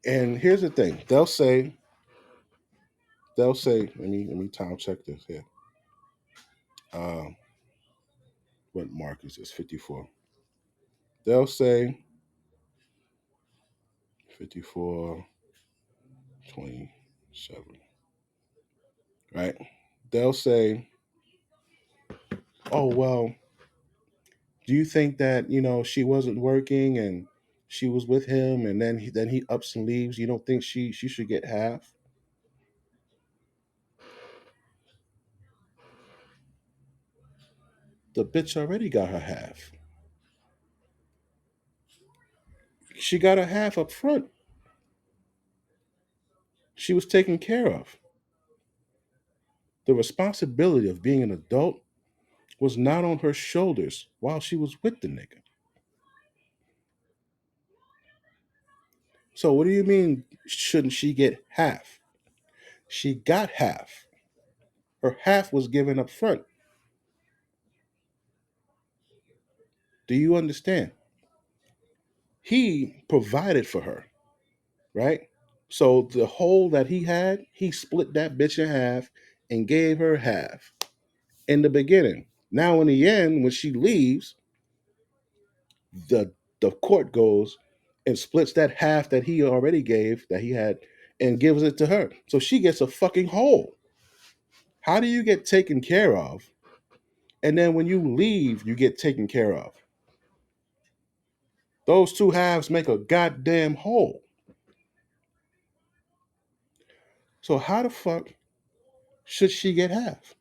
and here's the thing. They'll say, let me time check this here. Um what mark is this? 54. They'll say 54:27. Right? They'll say, oh well, do you think that, she wasn't working and she was with him and then he ups and leaves? You don't think she should get half? The bitch already got her half. She got her half up front. She was taken care of. The responsibility of being an adult was not on her shoulders while she was with the nigga. So what do you mean shouldn't she get half? She got half. Her half was given up front. Do you understand? He provided for her, right? So the hole that he had, he split that bitch in half and gave her half in the beginning. Now in the end, when she leaves, the the court goes and splits that half that he already gave that he had and gives it to her. So she gets a fucking hole. How do you get taken care of? And then when you leave, you get taken care of. Those two halves make a goddamn whole. So how the fuck should she get half?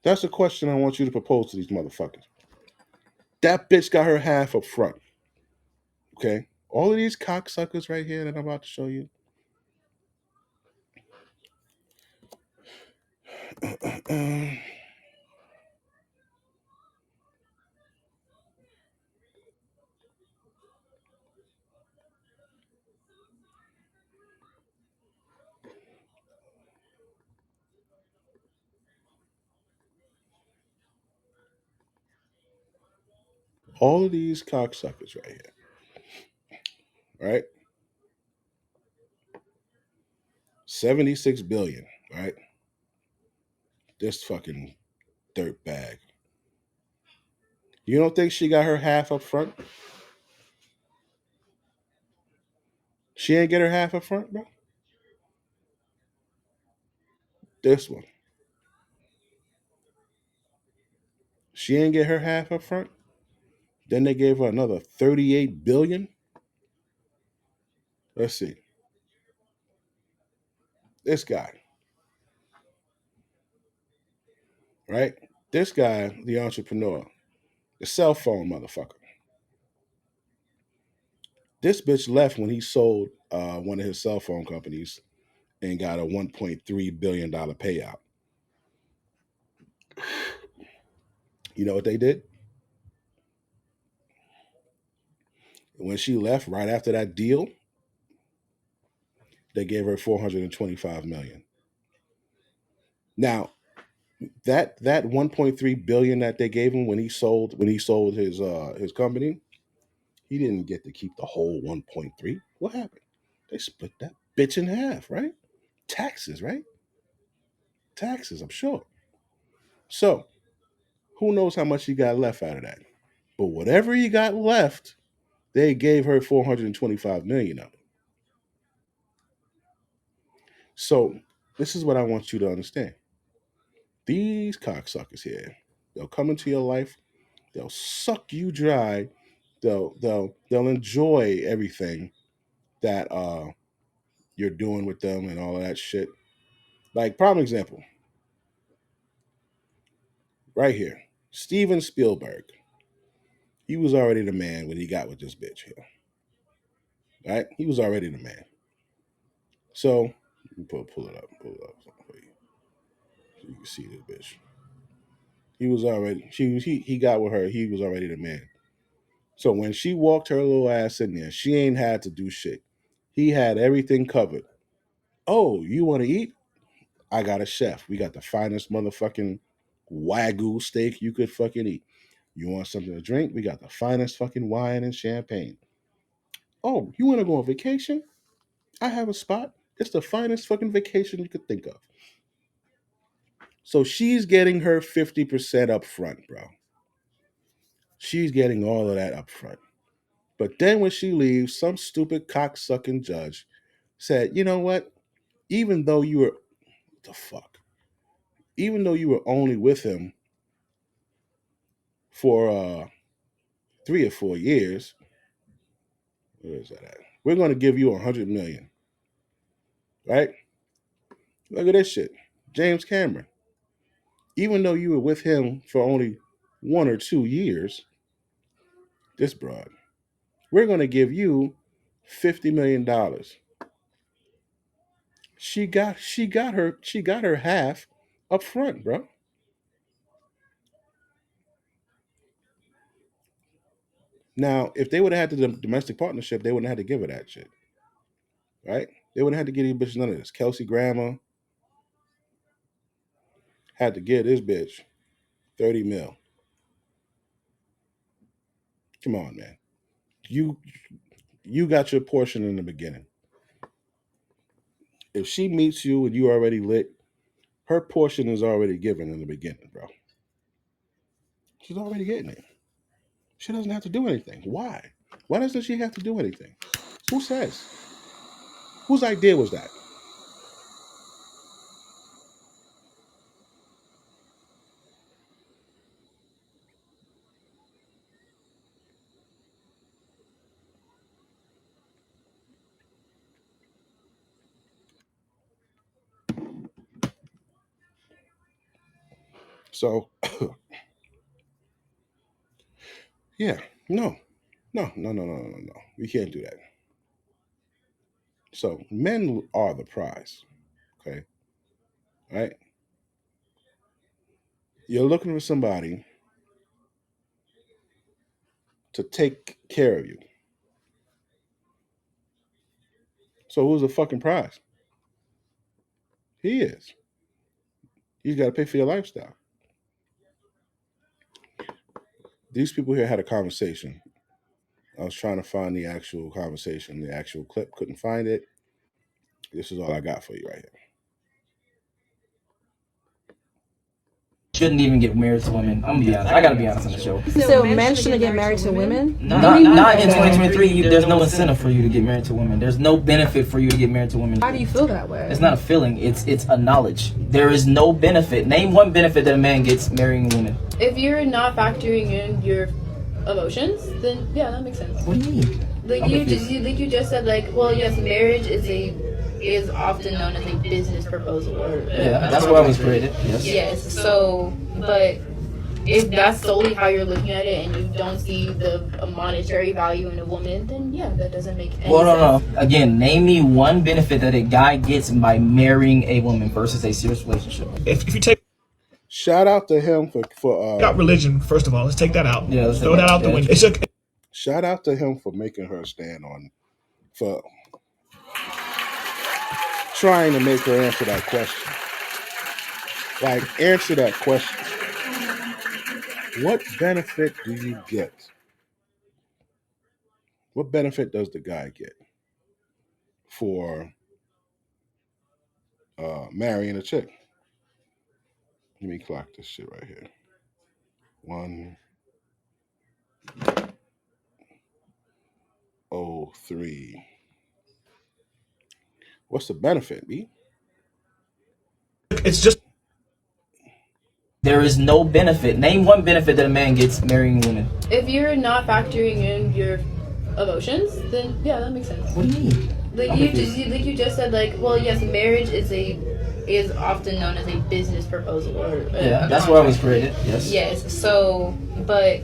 That's the question I want you to propose to these motherfuckers. That bitch got her half up front. Okay? All of these cocksuckers right here that I'm about to show you. All of these cocksuckers right here. Right? 76 billion, right? This fucking dirt bag. You don't think she got her half up front? She ain't get her half up front, bro? This one. She ain't get her half up front? Then they gave her another 38 billion. Let's see. This guy, right? This guy, the entrepreneur, the cell phone motherfucker. This bitch left when he sold one of his cell phone companies and got a $1.3 billion payout. You know what they did? When she left right after that deal, they gave her 425 million. Now, that 1.3 billion that they gave him when he sold his company, he didn't get to keep the whole 1.3. What happened? They split that bitch in half, right? Taxes, right? Taxes, I'm sure. So, who knows how much he got left out of that? But whatever he got left, they gave her 425 million of it. So, this is what I want you to understand. These cocksuckers here, they'll come into your life, they'll suck you dry, they'll enjoy everything that you're doing with them and all of that shit. Like prime example, right here, Steven Spielberg. He was already the man when he got with this bitch here. Right? He was already the man. So pull it up for you, so you can see this bitch. He was already he got with her. He was already the man. So when she walked her little ass in there, she ain't had to do shit. He had everything covered. Oh, you want to eat? I got a chef. We got the finest motherfucking Wagyu steak you could fucking eat. You want something to drink? We got the finest fucking wine and champagne. Oh, you want to go on vacation? I have a spot. It's the finest fucking vacation you could think of. So she's getting her 50% up front, bro. She's getting all of that up front. But then when she leaves, some stupid cocksucking judge said, you know what? Even though you were, what the fuck? Even though you were only with him for 3 or 4 years, where is that at? We're going to give you 100 million, right? Look at this shit. James Cameron. Even though you were with him for only 1 or 2 years, this broad, we're going to give you $50 million. She got her half up front, bro. Now, if they would have had the domestic partnership, they wouldn't have had to give her that shit, right? They wouldn't have had to give these bitches none of this. Kelsey Grammer had to give this bitch 30 mil. Come on, man. You got your portion in the beginning. If she meets you and you already lit, her portion is already given in the beginning, bro. She's already getting it. She doesn't have to do anything. Why? Why doesn't she have to do anything? Who says? Whose idea was that? So, yeah, no, no. We can't do that. So, men are the prize. Okay, right? You're looking for somebody to take care of you. So, who's the fucking prize? He is. You got to pay for your lifestyle. These people here had a conversation. I was trying to find the actual conversation, the actual clip. Couldn't find it. This is all I got for you right here. Shouldn't even get married to women. I'm gonna be honest. I gotta be honest on the show. So men shouldn't get married to women? Not in 2023. There's no incentive for you to get married to women. There's no benefit for you to get married to women. Why do you feel that way? It's not a feeling. It's a knowledge. There is no benefit. Name one benefit that a man gets marrying a woman. If you're not factoring in your emotions, then yeah, that makes sense. What do you mean? Like you just said, like, well, yes, marriage is often known as a business proposal. Yeah, that's why I was created. Yes. Yes. So, but if that's solely how you're looking at it, and you don't see the monetary value in a woman, then yeah, that doesn't make any sense. No. Again, name me one benefit that a guy gets by marrying a woman versus a serious relationship. If you take Shout out to him for out religion, first of all, let's take that out. Yeah, let's throw that out the window. Shout out to him for making her stand on, for trying to make her answer that question. Like, answer that question. What benefit do you get? What benefit does the guy get for marrying a chick? Let me clock this shit right here. 103. What's the benefit, B? It's just there is no benefit. Name one benefit that a man gets marrying a woman. If you're not factoring in your emotions, then yeah, that makes sense. What do you mean? Like you just said, like, well, yes, marriage is often known as a business proposal. Yeah, that's why I was created. Yes. Yes. So, but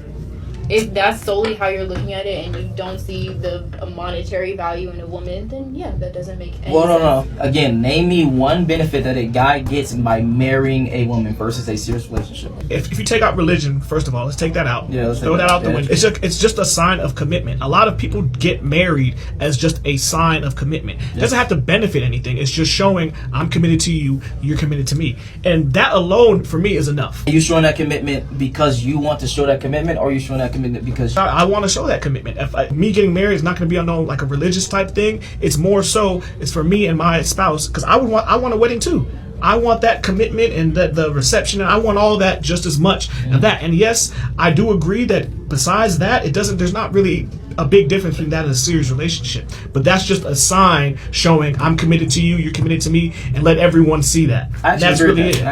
if that's solely how you're looking at it, and you don't see the monetary value in a woman, then yeah, that doesn't make any sense. No. Again, name me one benefit that a guy gets by marrying a woman versus a serious relationship. If you take out religion, first of all, let's take that out. Yeah, let's throw that out the window. It's just a sign of commitment. A lot of people get married as just a sign of commitment. It doesn't have to benefit anything. It's just showing I'm committed to you, you're committed to me, and that alone for me is enough. Are you showing that commitment because you want to show that commitment, or are you showing that commitment because I want to show that commitment? Me getting married is not going to be on like a religious type thing. It's more so it's for me and my spouse, because I want a wedding too. I want that commitment and the reception, and I want all that just as much of that. And yes, I do agree that besides that, there's not really a big difference between that and a serious relationship. But that's just a sign showing I'm committed to you, you're committed to me, and let everyone see that. That's really it.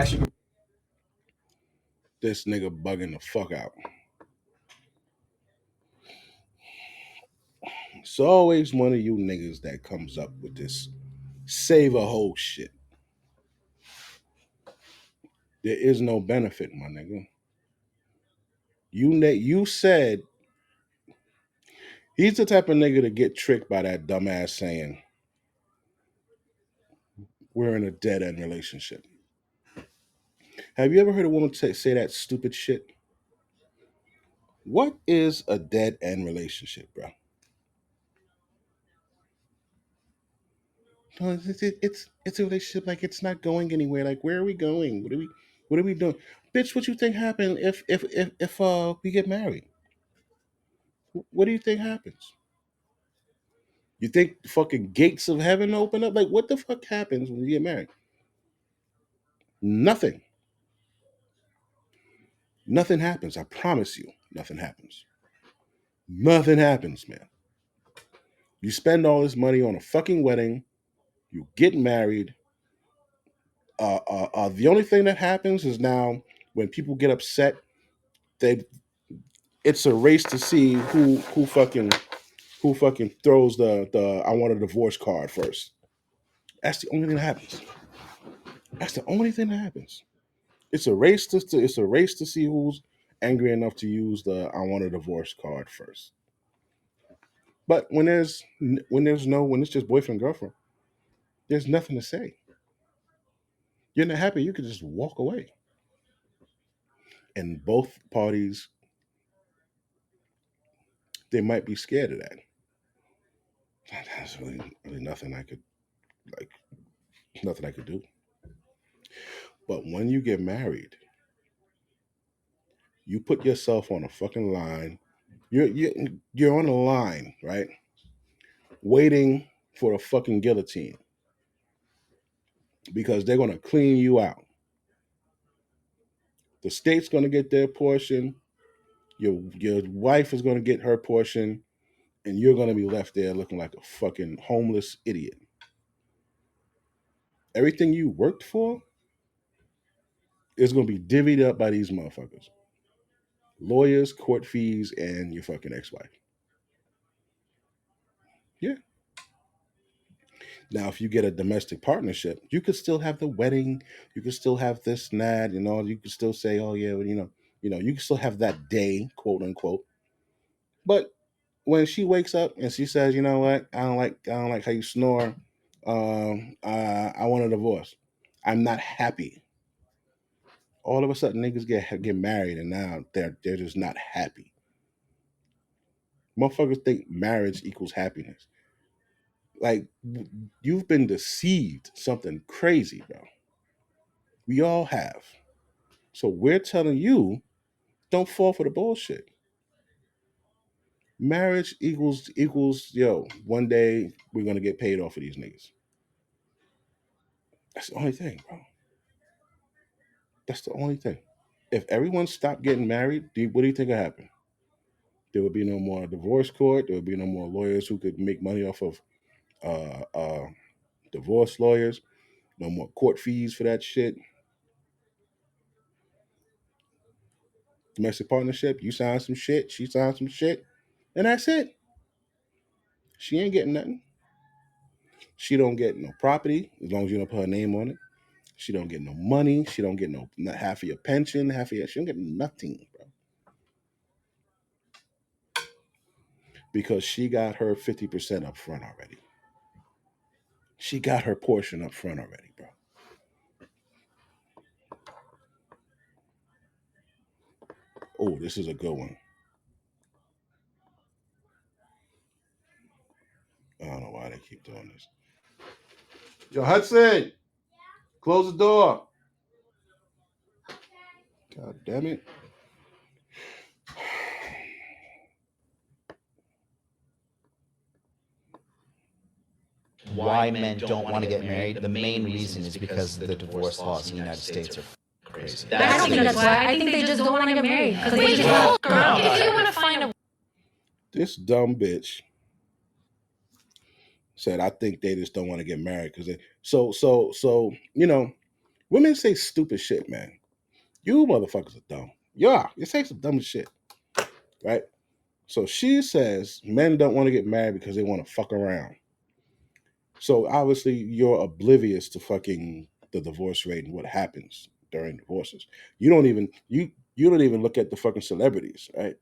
This nigga bugging the fuck out. It's always one of you niggas that comes up with this save a whole shit. There is no benefit, my nigga. You said he's the type of nigga to get tricked by that dumbass saying we're in a dead end relationship. Have you ever heard a woman say that stupid shit? What is a dead end relationship, bro? No, it's a relationship like it's not going anywhere. Like where are we going? What are we doing? Bitch, what you think happened if we get married? What do you think happens? You think the fucking gates of heaven open up? Like what the fuck happens when you get married? Nothing. Nothing happens. I promise you, nothing happens. Nothing happens, man. You spend all this money on a fucking wedding. You get married. The only thing that happens is now when people get upset, they it's a race to see who fucking throws the I want a divorce card first. That's the only thing that happens. That's the only thing that happens. It's a race to see who's angry enough to use the I want a divorce card first. But when it's just boyfriend girlfriend, there's nothing to say. You're not happy, you could just walk away. And both parties, they might be scared of that. That's really nothing I could like nothing I could do. But when you get married, you put yourself on a fucking line. You're on a line, right? Waiting for a fucking guillotine because they're gonna clean you out. The state's gonna get their portion. Your wife is gonna get her portion, and you're gonna be left there looking like a fucking homeless idiot. Everything you worked for is gonna be divvied up by these motherfuckers. Lawyers, court fees, and your fucking ex-wife. Yeah. Now, if you get a domestic partnership, you could still have the wedding. You could still have this and that, and all. You could still say, "Oh yeah, well, you can still have that day, quote unquote." But when she wakes up and she says, "You know what? I don't like how you snore. I want a divorce. I'm not happy." All of a sudden, niggas get married, and now they're just not happy. Motherfuckers think marriage equals happiness. Like you've been deceived, something crazy, bro. We all have. So we're telling you, don't fall for the bullshit. Marriage equals yo. One day we're gonna get paid off of these niggas. That's the only thing, bro. That's the only thing. If everyone stopped getting married, what do you think would happen? There would be no more divorce court. There would be no more lawyers who could make money off of uh, uh, divorce lawyers. No more court fees for that shit. Domestic partnership. You sign some shit. She signs some shit, and that's it. She ain't getting nothing. She don't get no property as long as you don't put her name on it. She don't get no money. She don't get no not half of your pension, half of your. She don't get nothing, bro, because she got her 50% up front already. She got her portion up front already, bro. Oh, this is a good one. I don't know why they keep doing this. Yo, Hudson, close the door. God damn it. Why men don't want to get married, the main reason is because the divorce laws in the United States are crazy. I don't think that's why. I think they just don't want to get married. Because they just girl, if you want to find a This dumb bitch said, "I think they just don't want to get married because they." So women say stupid shit, man. You motherfuckers are dumb. Yeah, you say some dumb shit, right? So she says men don't want to get married because they want to fuck around. So obviously you're oblivious to fucking the divorce rate and what happens during divorces. You don't even look at the fucking celebrities, right?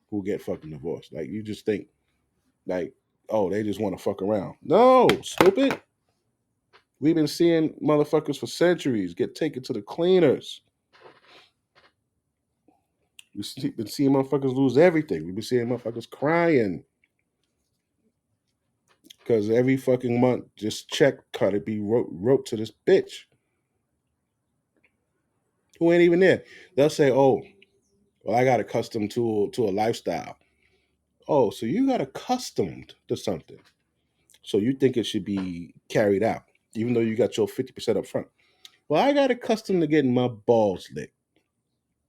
Who get fucking divorced. Like you just think like, oh, they just want to fuck around. No, stupid. We've been seeing motherfuckers for centuries get taken to the cleaners. We've been seeing motherfuckers lose everything. We've been seeing motherfuckers crying because every fucking month, just check cut it be wrote to this bitch who ain't even there. They'll say, "Oh, well, I got accustomed to a lifestyle." Oh, so you got accustomed to something, so you think it should be carried out, even though you got your 50% up front. Well, I got accustomed to getting my balls licked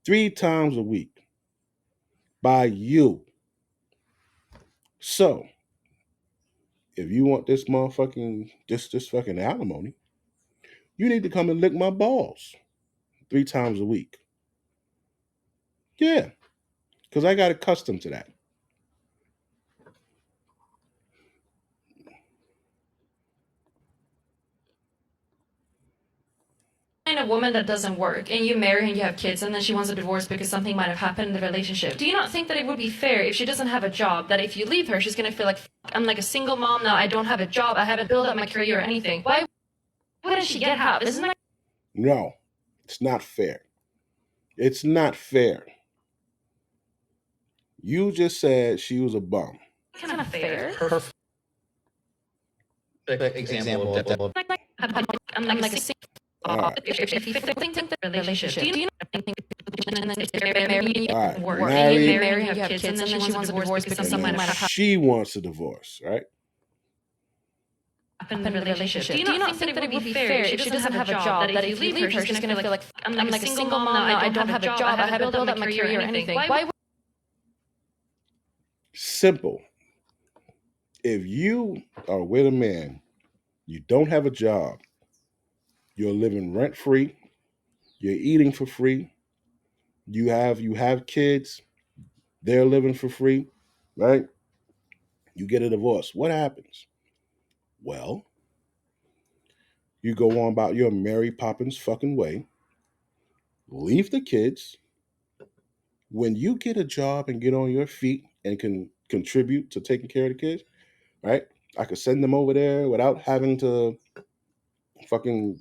3 times a week by you. So if you want this motherfucking this fucking alimony, you need to come and lick my balls 3 times a week. Yeah, because I got accustomed to that. Find a woman that doesn't work and you marry her and you have kids and then she wants a divorce because something might have happened in the relationship. Do you not think that it would be fair if she doesn't have a job, that if you leave her, she's gonna feel like, I'm like a single mom now, I don't have a job, I haven't built up my career or anything. Why wouldn't she get help? Isn't that No, it's not fair. It's not fair. You just said she was a bum. kind of fair? Perfect example of that. I'm like a single if you think the relationship, do you not think and then if you're married, All right, work, married. you marry, you have kids, and then she wants a divorce because something might have happened She wants a divorce, right? in the relationship. Do you not think that it would be fair if she doesn't have a job, that if you leave her, she's gonna feel like, I'm like a single mom now, I don't have a job, I haven't built up my career or anything. Why would Simple. If you are with a man, you don't have a job, you're living rent free, you're eating for free, you have kids, they're living for free, right? You get a divorce. What happens? Well, you go on about your Mary Poppins fucking way, leave the kids. When you get a job and get on your feet and can contribute to taking care of the kids, right? I could send them over there without having to fucking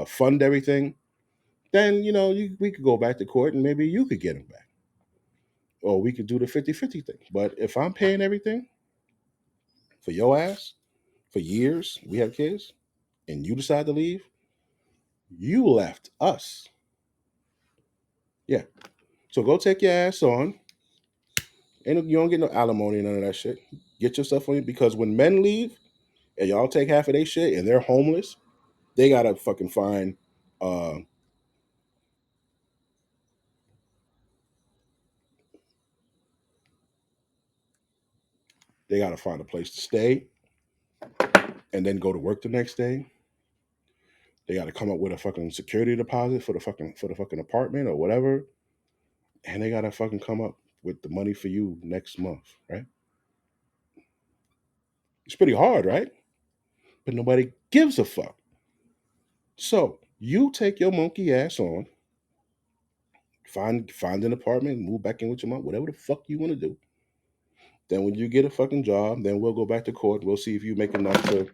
fund everything. Then, we could go back to court and maybe you could get them back. Or we could do the 50-50 thing. But if I'm paying everything for your ass for years, we have kids, and you decide to leave, you left us. Yeah. So go take your ass on. And you don't get no alimony and none of that shit. Get yourself on it, because when men leave and y'all take half of their shit and they're homeless, they gotta fucking find they gotta find a place to stay and then go to work the next day. They gotta come up with a fucking security deposit for the fucking apartment or whatever. And they gotta fucking come up with the money for you next month, right? It's pretty hard, right? But nobody gives a fuck. So you take your monkey ass on, find an apartment, move back in with your mom, whatever the fuck you want to do. Then when you get a fucking job, then we'll go back to court. We'll see if you make enough to,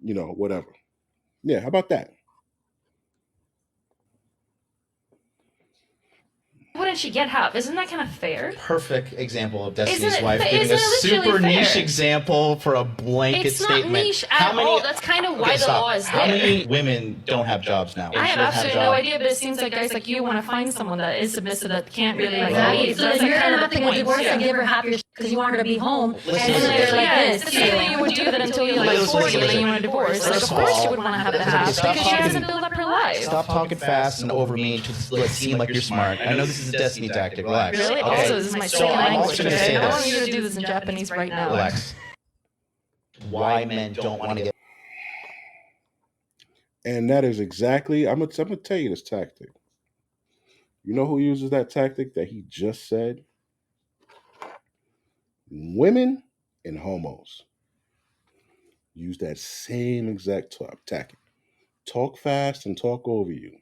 whatever. Yeah, how about that? wouldn't she get help? Isn't that kind of fair? Perfect example of Destiny's Isn't it- wife but giving isn't a it literally super niche fair? example for a blanket It's statement. not niche at all. That's kind of why the stop. law is How there. many women don't have jobs now? I have absolutely no idea, but it seems like guys like you want to find someone that is submissive that can't really like leave. So That's then like you're kind gonna of have the to get point. divorced and Yeah. give her half your because you want her to be home. Listen, and then they're like Yes, this. that's the thing you would do that until you're like 40 and then you want a divorce. Like, of course she would want to have the half Stop because she talking- hasn't built up her life. Stop talking fast and over me to let seem like you're smart. I know this is a Destiny tactic. Relax. Really? Okay. Also, this is my So second I'm language. also gonna Okay? say I want this. you to do this in Japanese right now. Relax. Why men don't want to get. And that is exactly, I'm gonna tell you this tactic. You know who uses that tactic that he just said? Women and homos use that same exact tactic. Talk fast and talk over you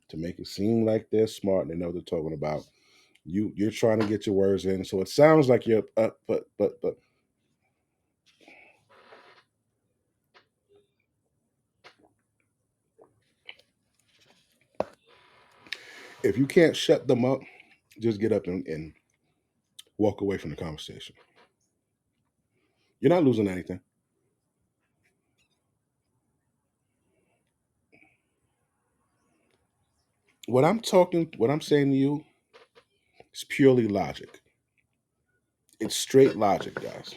to make it seem like they're smart and they know what they're talking about. You're trying to get your words in, so it sounds like you're but If you can't shut them up, just get up and walk away from the conversation. You're not losing anything. What I'm saying to you is purely logic. It's straight logic, guys.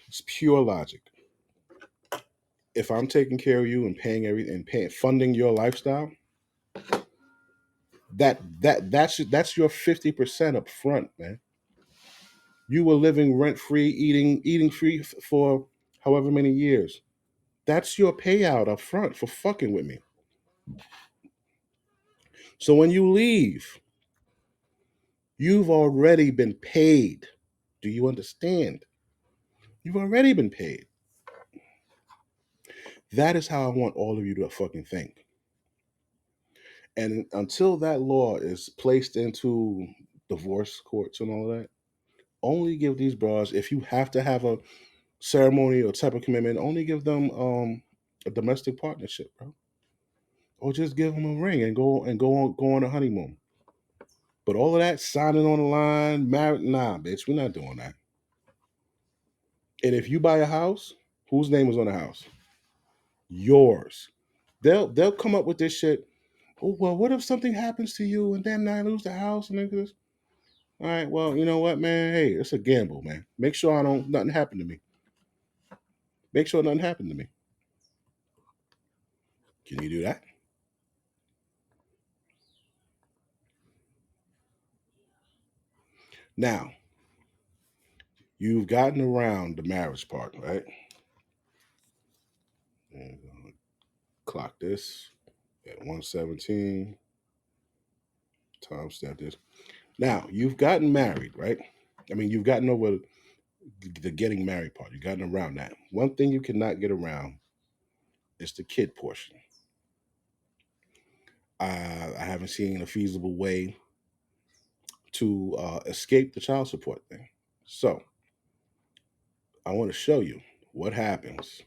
It's pure logic. If I'm taking care of you and paying everything and funding your lifestyle, that's your 50% up front, man. You were living rent free, eating free for however many years. That's your payout up front for fucking with me. So when you leave, you've already been paid. Do you understand? You've already been paid. That is how I want all of you to fucking think. And until that law is placed into divorce courts and all that, only give these bras, if you have to have a ceremony or type of commitment, only give them a domestic partnership, bro. Or just give them a ring and go on a honeymoon. But all of that signing on the line, married, nah, bitch, we're not doing that. And if you buy a house, whose name is on the house? Yours. They'll come up with this shit. Oh well, what if something happens to you and then I lose the house and then this? All right, well, you know what, man? Hey, it's a gamble, man. Make sure nothing happen to me. Make sure nothing happened to me. Can you do that? Now, you've gotten around the marriage part, right? And clock this at 117. Timestamp this. Now, you've gotten married, right? I mean, you've gotten over the getting married part. You've gotten around that. One thing you cannot get around is the kid portion. I haven't seen a feasible way to escape the child support thing. So, I want to show you what happens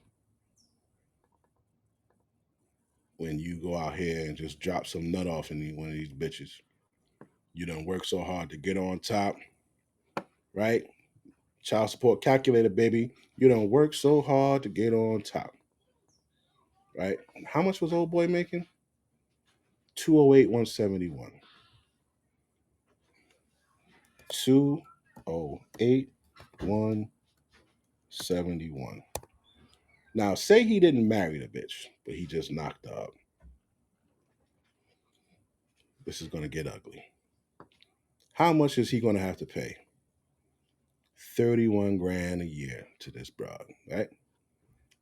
when you go out here and just drop some nut off in one of these bitches. You done work so hard to get on top, right? Child support calculator, baby. You done work so hard to get on top, right? How much was old boy making? 208, 171. 208, 171. Now, say he didn't marry the bitch, but he just knocked her up. This is going to get ugly. How much is he going to have to pay? 31 grand a year to this broad, right?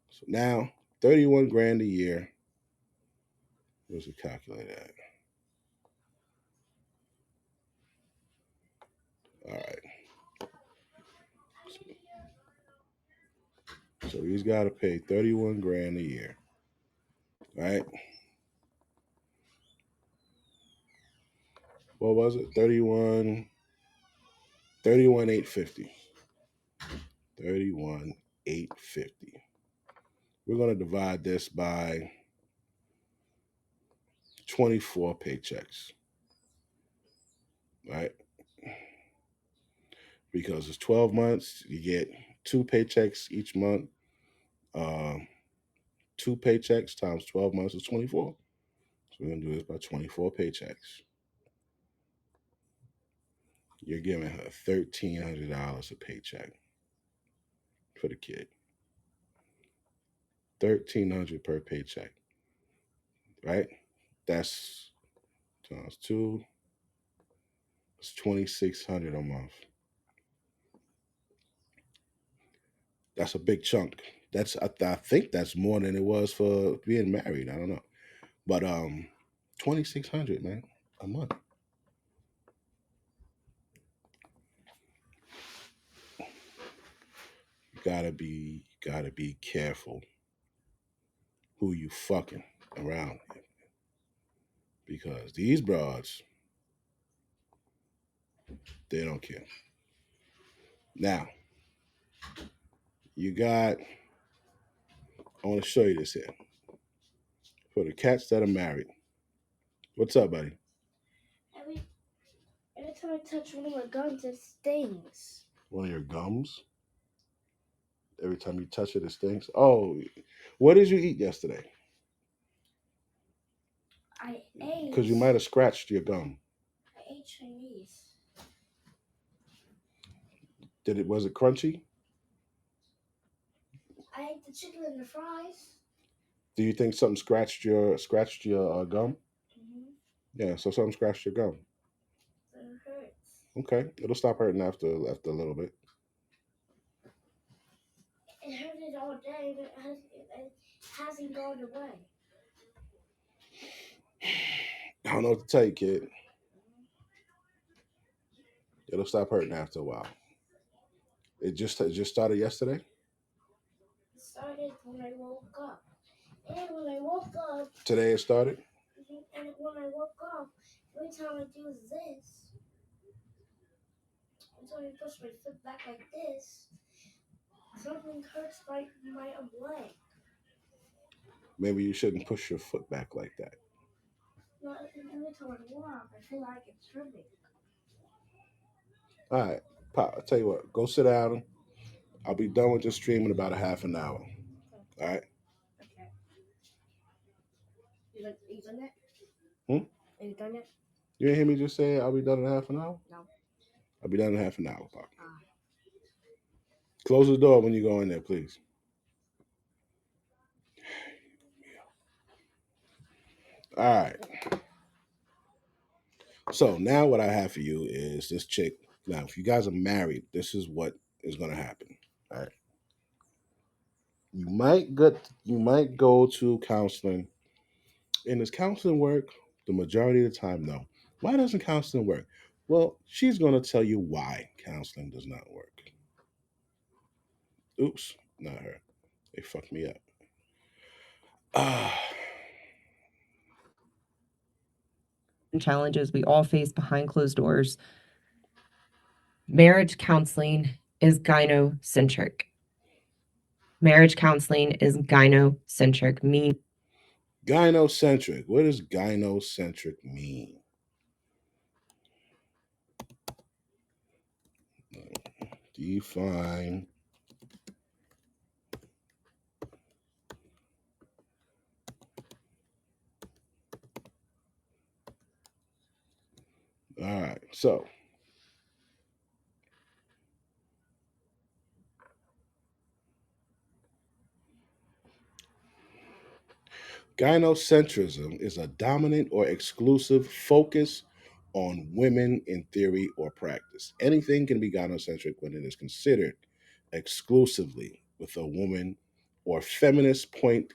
So now, 31 grand a year. Where's the calculator at? All right. So he's got to pay 31 grand a year, right? What was it? 31,850. 31,850. We're going to divide this by 24 paychecks, right? Because it's 12 months, you get 2 paychecks each month. 2 paychecks times 12 months is 24. So we're going to do this by 24 paychecks. You're giving her $1,300 a paycheck for the kid. $1,300 per paycheck, right? That's times 2. It's $2,600 a month. That's a big chunk. I think that's more than it was for being married. I don't know, but $2,600, man, a month. Gotta be careful who you fucking around with, because these broads, they don't care. Now, I want to show you this here. For the cats that are married. What's up, buddy? Every time I touch one of my gums, it stings. One of your gums? Every time you touch it, it stings? Oh, what did you eat yesterday? I ate. Because you might have scratched your gum. I ate Chinese. Was it crunchy? I ate the chicken and the fries. Do you think something scratched your gum? Mm-hmm. Yeah, so something scratched your gum. It hurts. Okay, it'll stop hurting after a little bit. It hurted all day, but it hasn't gone away. I don't know what to tell you, kid. It'll stop hurting after a while. It just started yesterday. It started when I woke up, and when I woke up. Today it started. And when I woke up, every time I do this, until I push my foot back like this, something hurts my leg. Maybe you shouldn't push your foot back like that. No, every time I walk, I feel like it's hurting. All right, Pop, I'll tell you what. Go sit down. I'll be done with this stream in about a half an hour. All right? Okay. You done yet? Are you done yet? You didn't hear me just say I'll be done in half an hour? No. I'll be done in half an hour, Pop. Close the door when you go in there, please. All right. So now what I have for you is this chick. Now, if you guys are married, this is what is going to happen. All right. You might go to counseling. And does counseling work? The majority of the time, no. Why doesn't counseling work? Well, she's going to tell you why counseling does not work. Oops, not her. They fucked me up. Challenges we all face behind closed doors. Marriage counseling is gynocentric. Marriage counseling is gynocentric. Gynocentric. What does gynocentric mean? Define. All right, so gynocentrism is a dominant or exclusive focus on women in theory or practice. Anything can be gynocentric when it is considered exclusively with a woman or feminist point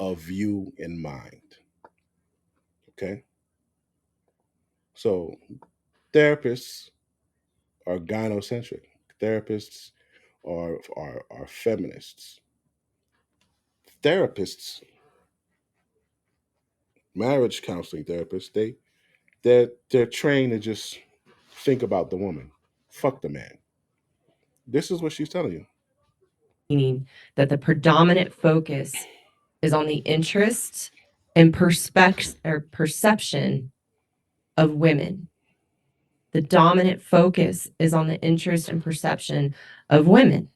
of view in mind. Okay? So therapists are gynocentric. Therapists are feminists. Therapists, marriage counseling therapists, they're trained to just think about the woman. Fuck the man. This is what she's telling you. Meaning that the predominant focus is on the interests and perception of women. The dominant focus is on the interest and perception of women.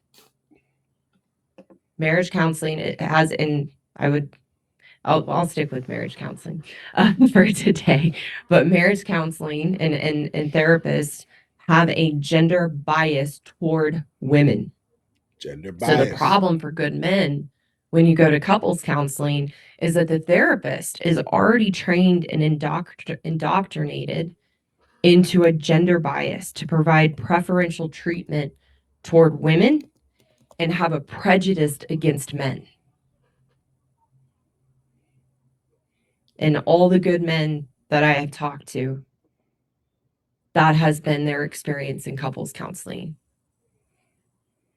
Marriage counseling, it has, and I'll stick with marriage counseling for today. But marriage counseling and therapists have a gender bias toward women. Gender bias. So the problem for good men when you go to couples counseling is that the therapist is already trained and indoctrinated into a gender bias to provide preferential treatment toward women and have a prejudice against men. And all the good men that I have talked to, that has been their experience in couples counseling.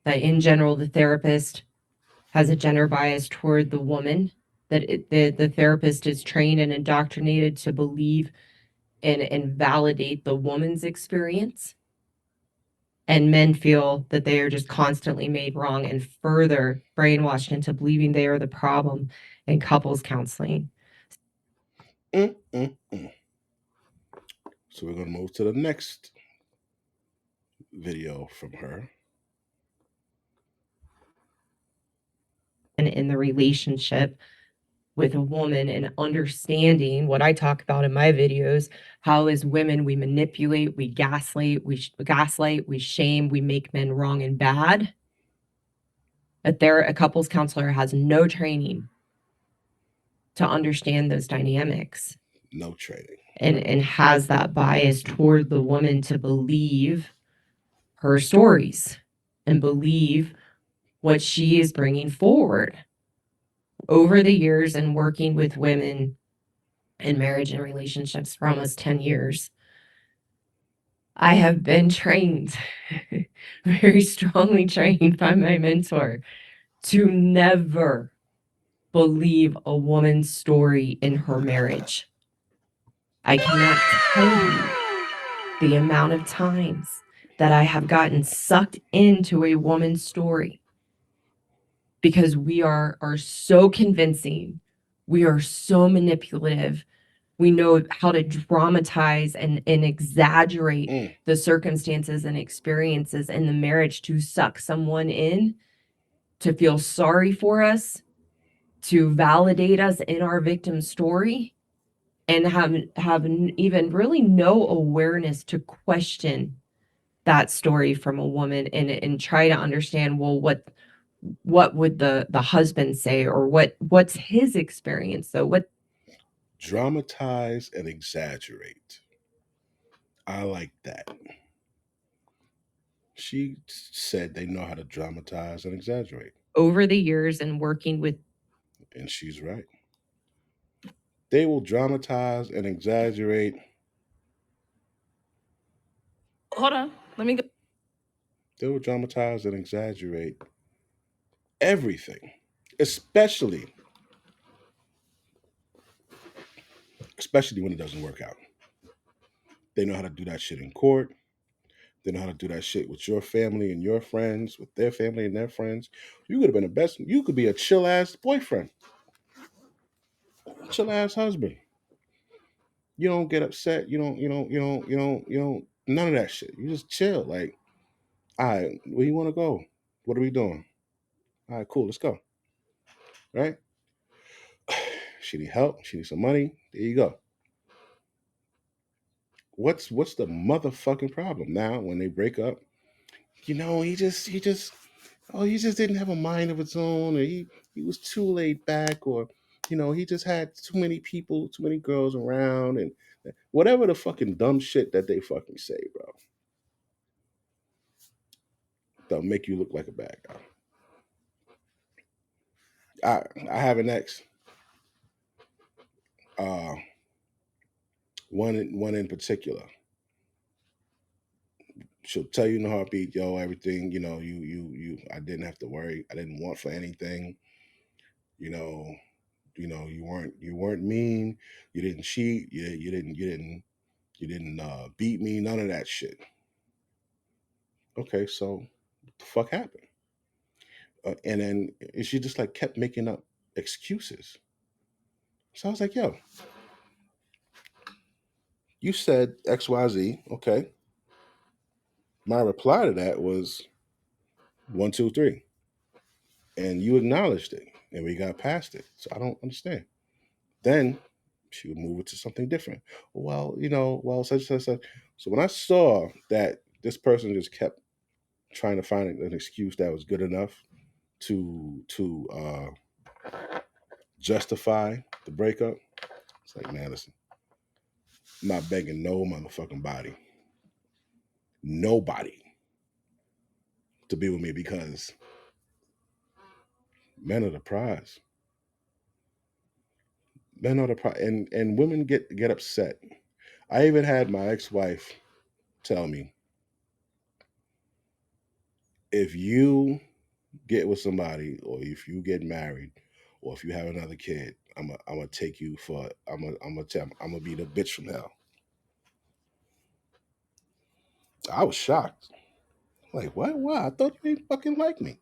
That in general, the therapist has a gender bias toward the woman, that the therapist is trained and indoctrinated to believe and validate the woman's experience. And men feel that they are just constantly made wrong and further brainwashed into believing they are the problem in couples counseling. Mm, mm, mm. So we're gonna move to the next video from her. And in the relationship with a woman and understanding what I talk about in my videos, how as women we manipulate, we gaslight, we shame, we make men wrong and bad. That a couples counselor has no training to understand those dynamics. No training. And has that bias toward the woman to believe her stories and believe what she is bringing forward. Over the years and working with women in marriage and relationships for almost 10 years, I have been trained, very strongly trained by my mentor, to never believe a woman's story in her marriage. I cannot tell you the amount of times that I have gotten sucked into a woman's story because we are so convincing. We are so manipulative. We know how to dramatize and exaggerate the circumstances and experiences in the marriage to suck someone in, to feel sorry for us, to validate us in our victim story, and have even really no awareness to question that story from a woman and try to understand, well, what would the husband say, or what's his experience? So what Dramatize and exaggerate. I like that. She said they know how to dramatize and exaggerate. Over the years and working with, and she's right. They will dramatize and exaggerate. Hold on. Let me go. They will dramatize and exaggerate everything, especially when it doesn't work out. They know how to do that shit in court. They know how to do that shit with your family and your friends, with their family and their friends. You could have been the best. You could be a chill ass boyfriend, chill ass husband. You don't get upset. You don't. None of that shit. You just chill. Like, all right, where you want to go? What are we doing? All right, cool. Let's go. Right? She need help. She needs some money. There you go. What's the motherfucking problem now when they break up? He just oh, he just didn't have a mind of its own, or he was too laid back, or he just had too many people, too many girls around, and whatever the fucking dumb shit that they fucking say, bro. They'll make you look like a bad guy. I have an ex. One in particular. She'll tell you in a heartbeat, yo, everything, I didn't have to worry. I didn't want for anything. You know, you weren't mean. You didn't cheat. You didn't beat me. None of that shit. Okay, so what the fuck happened? And then she just like kept making up excuses. So I was like, yo, you said XYZ. Okay. My reply to that was 1, 2, 3. And you acknowledged it. And we got past it. So I don't understand. Then she would move it to something different. Well, such. So when I saw that this person just kept trying to find an excuse that was good enough to justify the breakup, it's like, man, listen, I'm not begging no motherfucking body, nobody, to be with me, because men are the prize. Men are the prize, and women get upset. I even had my ex-wife tell me, if you get with somebody, or if you get married, or if you have another kid, I'm gonna take you for I'm gonna be the bitch from hell. I was shocked. Like, what? Why? I thought you ain't fucking like me.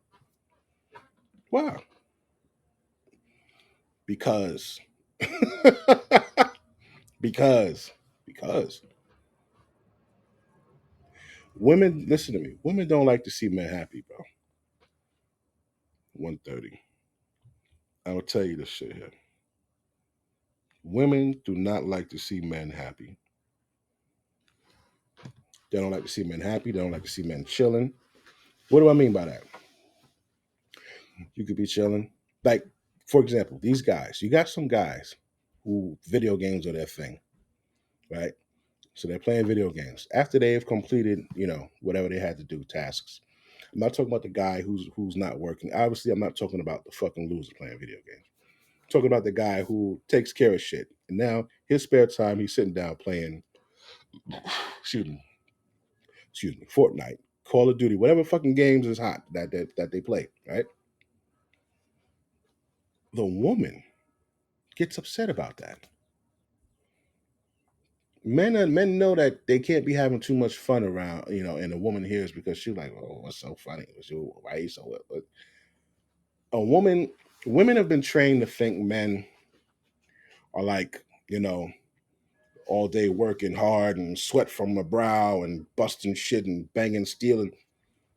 Why? Because Because women, listen to me. Women don't like to see men happy, bro. 130. I will tell you this shit here. Women do not like to see men happy. They don't like to see men happy. They don't like to see men chilling. What do I mean by that? You could be chilling. Like, for example, these guys. You got some guys who video games are their thing, right? So they're playing video games. After they've completed, whatever they had to do, tasks. I'm not talking about the guy who's not working. Obviously, I'm not talking about the fucking loser playing video games. I'm talking about the guy who takes care of shit. And now his spare time, he's sitting down playing, excuse me, Fortnite, Call of Duty, whatever fucking games is hot that they play, right? The woman gets upset about that. Men know that they can't be having too much fun around, and the woman hears because she's like, "Oh, what's so funny? Why are you so?" A woman, women have been trained to think men are like, all day working hard and sweat from the brow and busting shit and banging, stealing.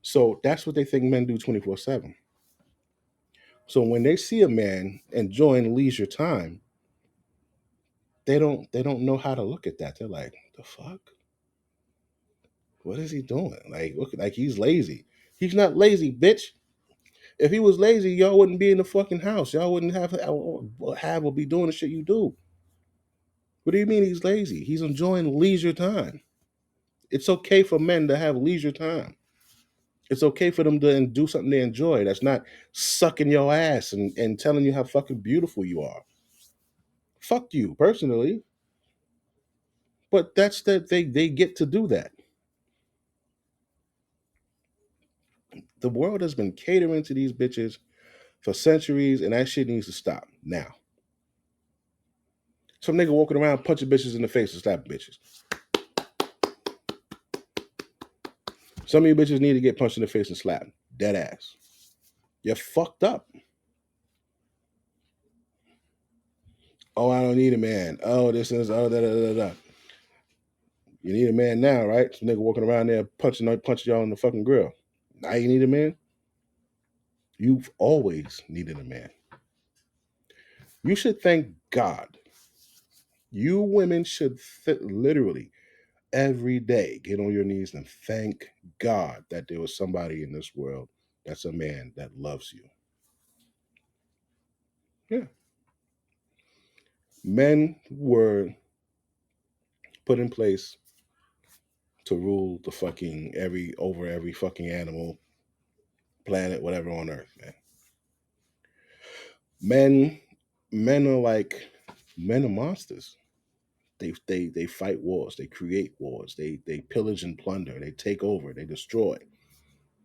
So that's what they think men do 24/7. So when they see a man enjoying leisure time, they don't know how to look at that. They're like, the fuck? What is he doing? Like, look, like he's lazy. He's not lazy, bitch. If he was lazy, y'all wouldn't be in the fucking house. Y'all wouldn't have or be doing the shit you do. What do you mean he's lazy? He's enjoying leisure time. It's okay for men to have leisure time. It's okay for them to do something they enjoy. That's not sucking your ass and telling you how fucking beautiful you are. Fuck you, personally. But that's that they get to do that. The world has been catering to these bitches for centuries, and that shit needs to stop now. Some nigga walking around punching bitches in the face and slapping bitches. Some of you bitches need to get punched in the face and slapped. Dead ass. You're fucked up. Oh, I don't need a man. Oh, this is da da da da. You need a man now, right? Some nigga walking around there punching y'all in the fucking grill. Now you need a man? You've always needed a man. You should thank God. You women should literally every day get on your knees and thank God that there was somebody in this world that's a man that loves you. Yeah. Men were put in place to rule the fucking every fucking animal, planet, whatever on earth, man. Men men are like men are monsters. They fight wars, they create wars, they pillage and plunder, they take over, they destroy,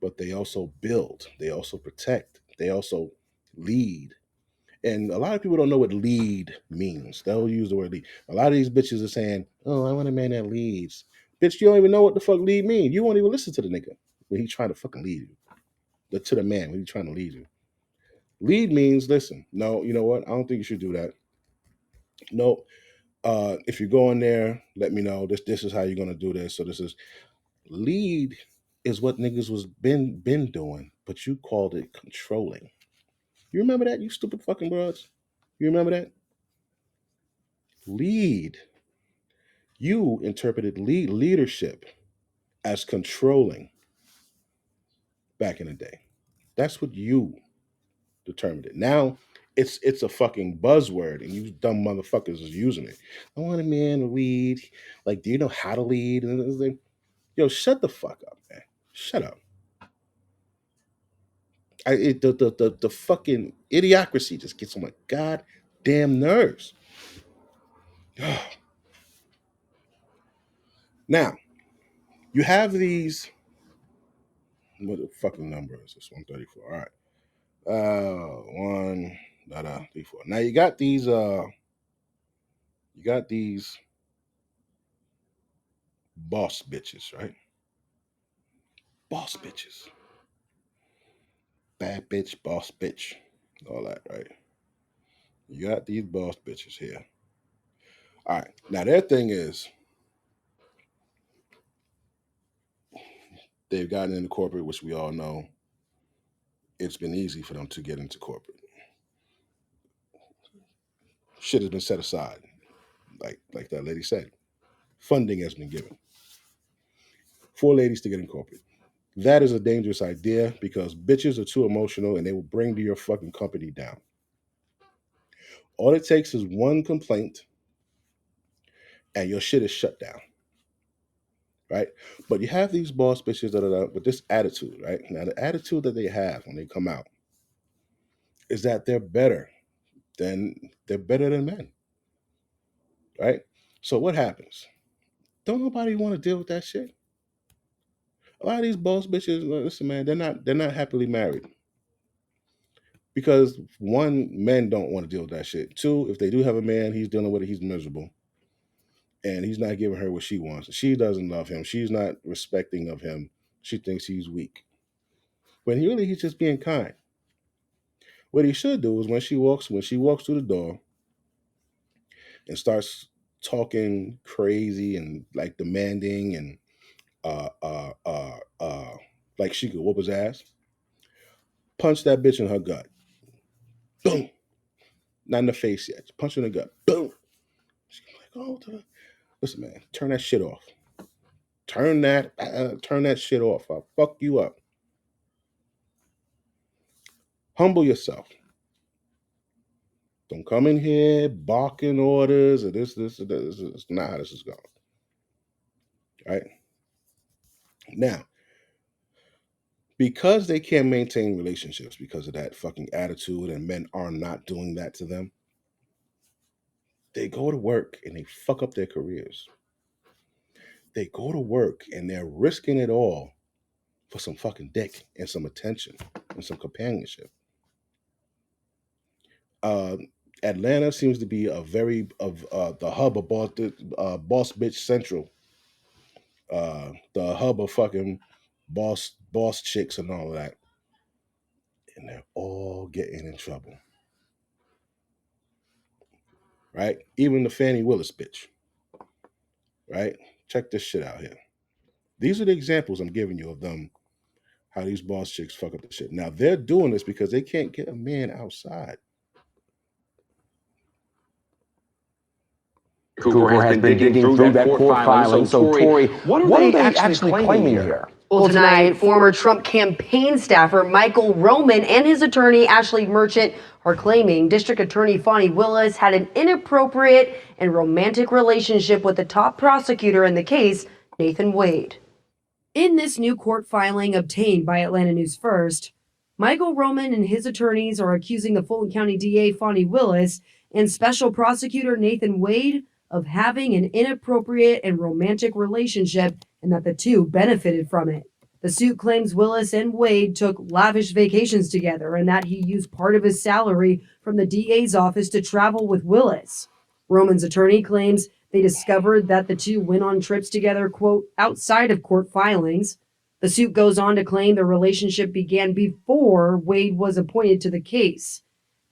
but they also build, they also protect, they also lead. And a lot of people don't know what lead means. They'll use the word lead. A lot of these bitches are saying, "Oh, I want a man that leads." Bitch, you don't even know what the fuck lead mean. You won't even listen to the nigga when he's trying to fucking lead you. To the man when he's trying to lead you. Lead means, listen, no, you know what? I don't think you should do that. No, if you go in there, let me know. This is how you're gonna do this. So this is lead is what niggas was been doing, but you called it controlling. You remember that, you stupid fucking broads? You remember that? Lead. You interpreted leadership as controlling back in the day. That's what you determined it. Now it's a fucking buzzword, and you dumb motherfuckers is using it. I want a man to lead. Like, do you know how to lead? And it's like, yo, shut the fuck up, man. Shut up. The fucking idiocracy just gets on my goddamn nerves. Now, you have these. What the fucking number is this? 134. All right. One, 3, 4. Now you got these boss bitches, right? Boss bitches. Bad bitch, boss bitch. All that, right? You got these boss bitches here. All right. Now their thing is they've gotten into corporate, which we all know. It's been easy for them to get into corporate. Shit has been set aside, like that lady said. Funding has been given for ladies to get in corporate. That is a dangerous idea because bitches are too emotional and they will bring your fucking company down. All it takes is one complaint and your shit is shut down. Right? But you have these boss bitches that are with this attitude, right? Now, the attitude that they have when they come out is that they're better than men. Right? So what happens? Don't nobody want to deal with that shit. A lot of these boss bitches, listen, man, they're not happily married. Because one, men don't want to deal with that shit. Two, if they do have a man, he's dealing with it, he's miserable. And he's not giving her what she wants. She doesn't love him. She's not respecting of him. She thinks he's weak. When he's just being kind. What he should do is when she walks through the door and starts talking crazy and like demanding and uh uh uh uh like she could whoop his ass, punch that bitch in her gut. Boom. Not in the face yet. Punch her in the gut. Boom. She's like, oh, listen, man, turn that shit off. Turn that shit off. I'll fuck you up. Humble yourself. Don't come in here barking orders or this. It's not how this is going. Right? Now, because they can't maintain relationships because of that fucking attitude and men are not doing that to them, they go to work and they fuck up their careers. They go to work and they're risking it all for some fucking dick and some attention and some companionship. Uh, Atlanta seems to be the hub of boss bitch central, the hub of fucking boss chicks and all of that, and they're all getting in trouble, right? Even the Fannie Willis bitch, right? Check this shit out here. These are the examples I'm giving you of them, how these boss chicks fuck up the shit. Now they're doing this because they can't get a man outside. Cooper has been digging through that court filing. So, Tori, what are they actually claiming here? Well, tonight, former Trump campaign staffer Michael Roman and his attorney Ashley Merchant are claiming District Attorney Fani Willis had an inappropriate and romantic relationship with the top prosecutor in the case, Nathan Wade. In this new court filing obtained by Atlanta News First, Michael Roman and his attorneys are accusing the Fulton County DA Fani Willis and Special Prosecutor Nathan Wade of having an inappropriate and romantic relationship and that the two benefited from it. The suit claims Willis and Wade took lavish vacations together and that he used part of his salary from the DA's office to travel with Willis. Roman's attorney claims they discovered that the two went on trips together, quote, outside of court filings. The suit goes on to claim the relationship began before Wade was appointed to the case.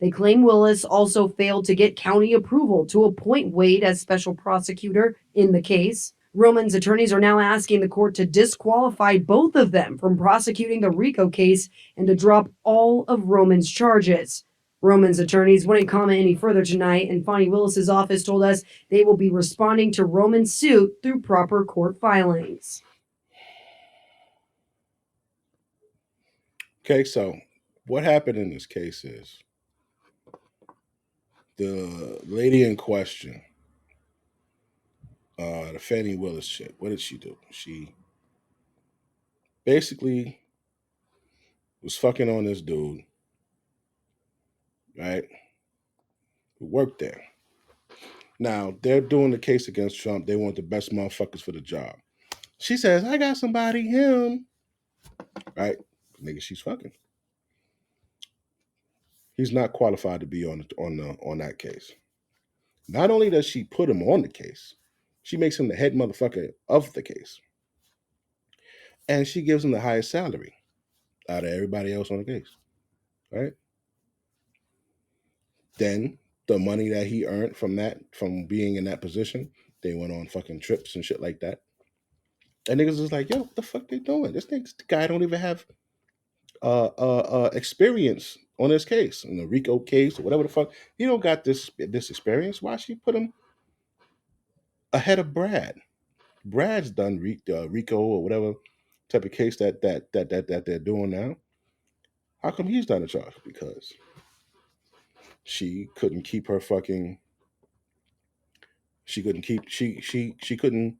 They claim Willis also failed to get county approval to appoint Wade as special prosecutor in the case. Roman's attorneys are now asking the court to disqualify both of them from prosecuting the RICO case and to drop all of Roman's charges. Roman's attorneys wouldn't comment any further tonight, and Fani Willis's office told us they will be responding to Roman's suit through proper court filings. Okay, so what happened in this case is the lady in question, the Fannie Willis shit, what did she do? She basically was fucking on this dude, right? Who worked there. Now, they're doing the case against Trump. They want the best motherfuckers for the job. She says, I got somebody, him. Right? Nigga, she's fucking. He's not qualified to be on that case. Not only does she put him on the case, she makes him the head motherfucker of the case. And she gives him the highest salary out of everybody else on the case. Right? Then the money that he earned from being in that position. They went on fucking trips and shit like that. And niggas is like, yo, what the fuck they doing? This guy don't even have experience on this case, in the Rico case or whatever the fuck. He don't got this experience. Why she put him ahead of Brad? Brad's done Rico or whatever type of case that they're doing now. How come he's not in charge? Because she couldn't keep her fucking. She couldn't keep. She couldn't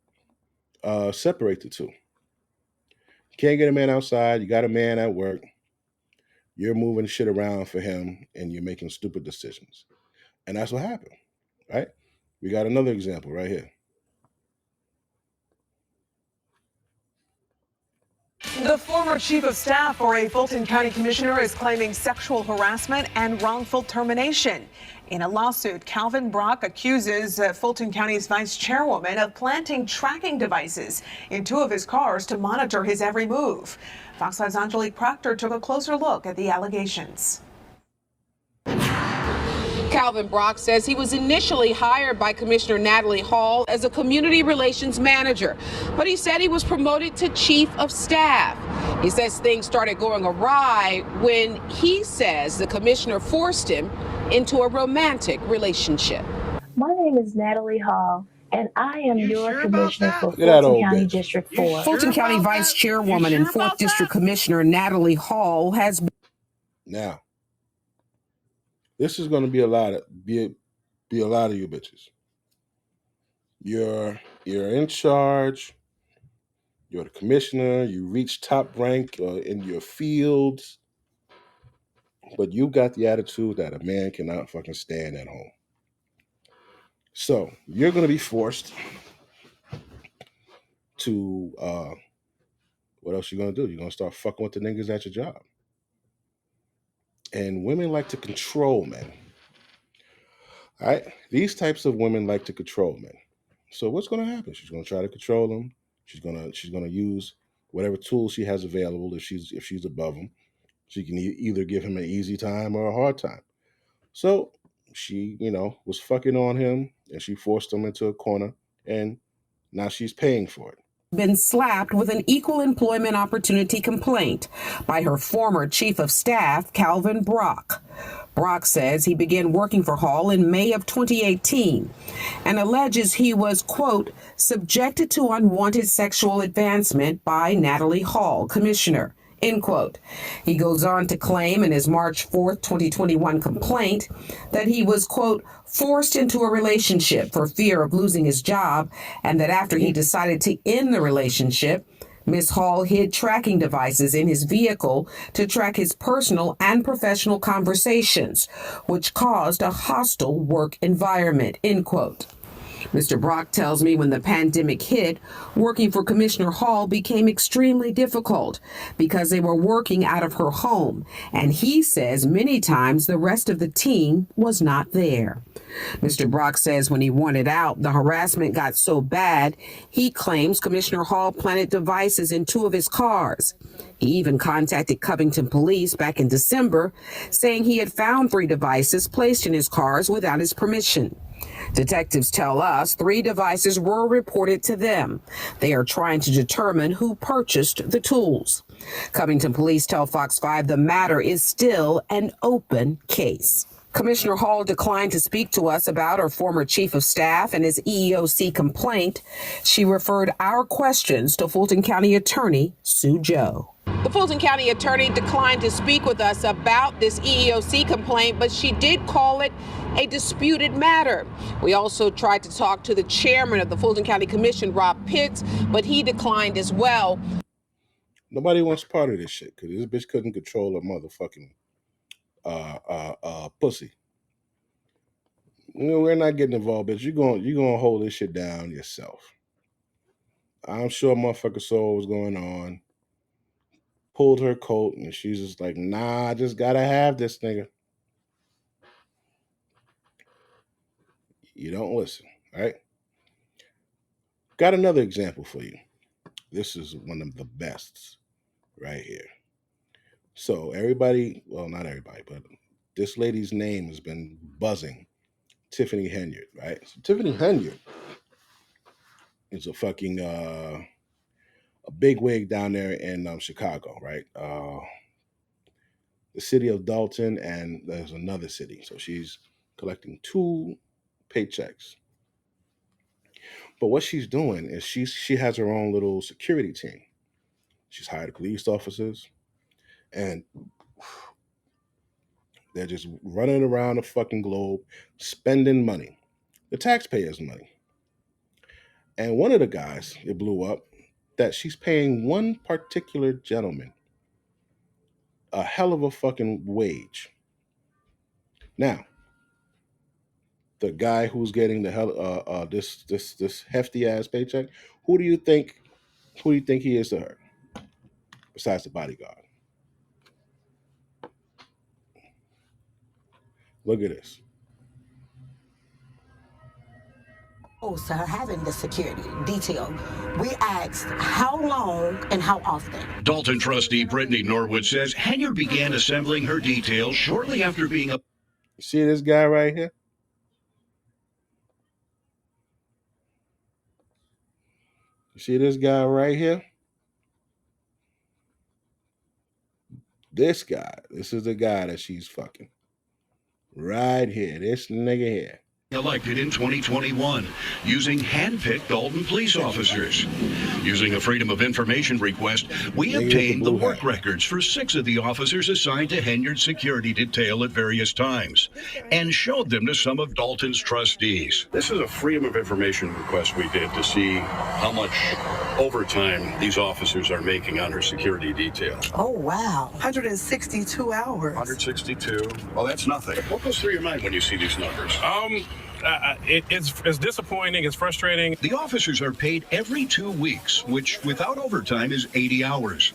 separate the two. You can't get a man outside. You got a man at work. You're moving shit around for him, and you're making stupid decisions. And that's what happened, right? We got another example right here. The former chief of staff for a Fulton County commissioner is claiming sexual harassment and wrongful termination. In a lawsuit, Calvin Brock accuses Fulton County's vice chairwoman of planting tracking devices in two of his cars to monitor his every move. Fox 5's Angelique Proctor took a closer look at the allegations. Calvin Brock says he was initially hired by Commissioner Natalie Hall as a community relations manager, but he said he was promoted to chief of staff. He says things started going awry when he says the commissioner forced him into a romantic relationship. My name is Natalie Hall, and I am your commissioner for Look at that Fulton old County bitch. District 4. Fulton County Vice Chairwoman and 4th District Commissioner Natalie Hall has been. Now, this is going to be a lot of a lot of you bitches. You're in charge. You're the commissioner. You reach top rank in your fields, but you got the attitude that a man cannot fucking stand at home. So you're going to be forced to. What else you going to do? You're going to start fucking with the niggas at your job. And women like to control men. All right? These types of women like to control men. So what's going to happen? She's going to try to control them. She's going to use whatever tools she has available if she's above him. She can either give him an easy time or a hard time. So she, was fucking on him, and she forced him into a corner, and now she's paying for it. Been slapped with an equal employment opportunity complaint by her former chief of staff, Calvin Brock. Brock says he began working for Hall in May of 2018 and alleges he was, quote, subjected to unwanted sexual advancement by Natalie Hall, commissioner, end quote. He goes on to claim in his March 4th, 2021 complaint that he was, quote, forced into a relationship for fear of losing his job, and that after he decided to end the relationship, Ms. Hall hid tracking devices in his vehicle to track his personal and professional conversations, which caused a hostile work environment, end quote. Mr. Brock tells me when the pandemic hit, working for Commissioner Hall became extremely difficult because they were working out of her home, and he says many times the rest of the team was not there. Mr. Brock says when he wanted out, the harassment got so bad, he claims Commissioner Hall planted devices in two of his cars. He even contacted Covington Police back in December, saying he had found 3 devices placed in his cars without his permission. Detectives tell us 3 devices were reported to them. They are trying to determine who purchased the tools. Covington Police tell Fox 5 the matter is still an open case. Commissioner Hall declined to speak to us about her former chief of staff and his EEOC complaint. She referred our questions to Fulton County Attorney Sue Joe. The Fulton County Attorney declined to speak with us about this EEOC complaint, but she did call it a disputed matter. We also tried to talk to the chairman of the Fulton County Commission, Rob Pitts, but he declined as well. Nobody wants part of this shit because this bitch couldn't control a motherfucking pussy. We're not getting involved, bitch. You're gonna hold this shit down yourself. I'm sure motherfucker saw what was going on, pulled her coat, and she's just like, nah, I just gotta have this nigga. You don't listen, right? Got another example for you. This is one of the best right here. So everybody, well, not everybody, but this lady's name has been buzzing Tiffany Henyard, right? So Tiffany Henyard is a fucking a big wig down there in Chicago, right? The city of Dalton, and there's another city. So she's collecting 2 paychecks. But what she's doing is she has her own little security team. She's hired police officers, and they're just running around the fucking globe spending money, the taxpayers' money. And one of the guys, it blew up, that she's paying one particular gentleman a hell of a fucking wage. Now, the guy who's getting the hell this hefty ass paycheck, who do you think he is to her? Besides the bodyguard. Look at this. To her having the security detail. We asked how long and how often. Dalton trustee Brittany Norwood says Henyard began assembling her details shortly after being a... You see this guy right here? You see this guy right here? This guy. This is the guy that she's fucking. Right here. This nigga here. Elected in 2021 using hand-picked Dalton police officers. Using a Freedom of Information request, we obtained the work records for 6 of the officers assigned to Henyard's security detail at various times and showed them to some of Dalton's trustees. This is a Freedom of Information request we did to see how much overtime these officers are making on her security detail. Oh, wow. 162 hours. 162. Well, that's nothing. What goes through your mind when you see these numbers? It's disappointing. It's frustrating. The officers are paid every 2 weeks, which without overtime is 80 hours.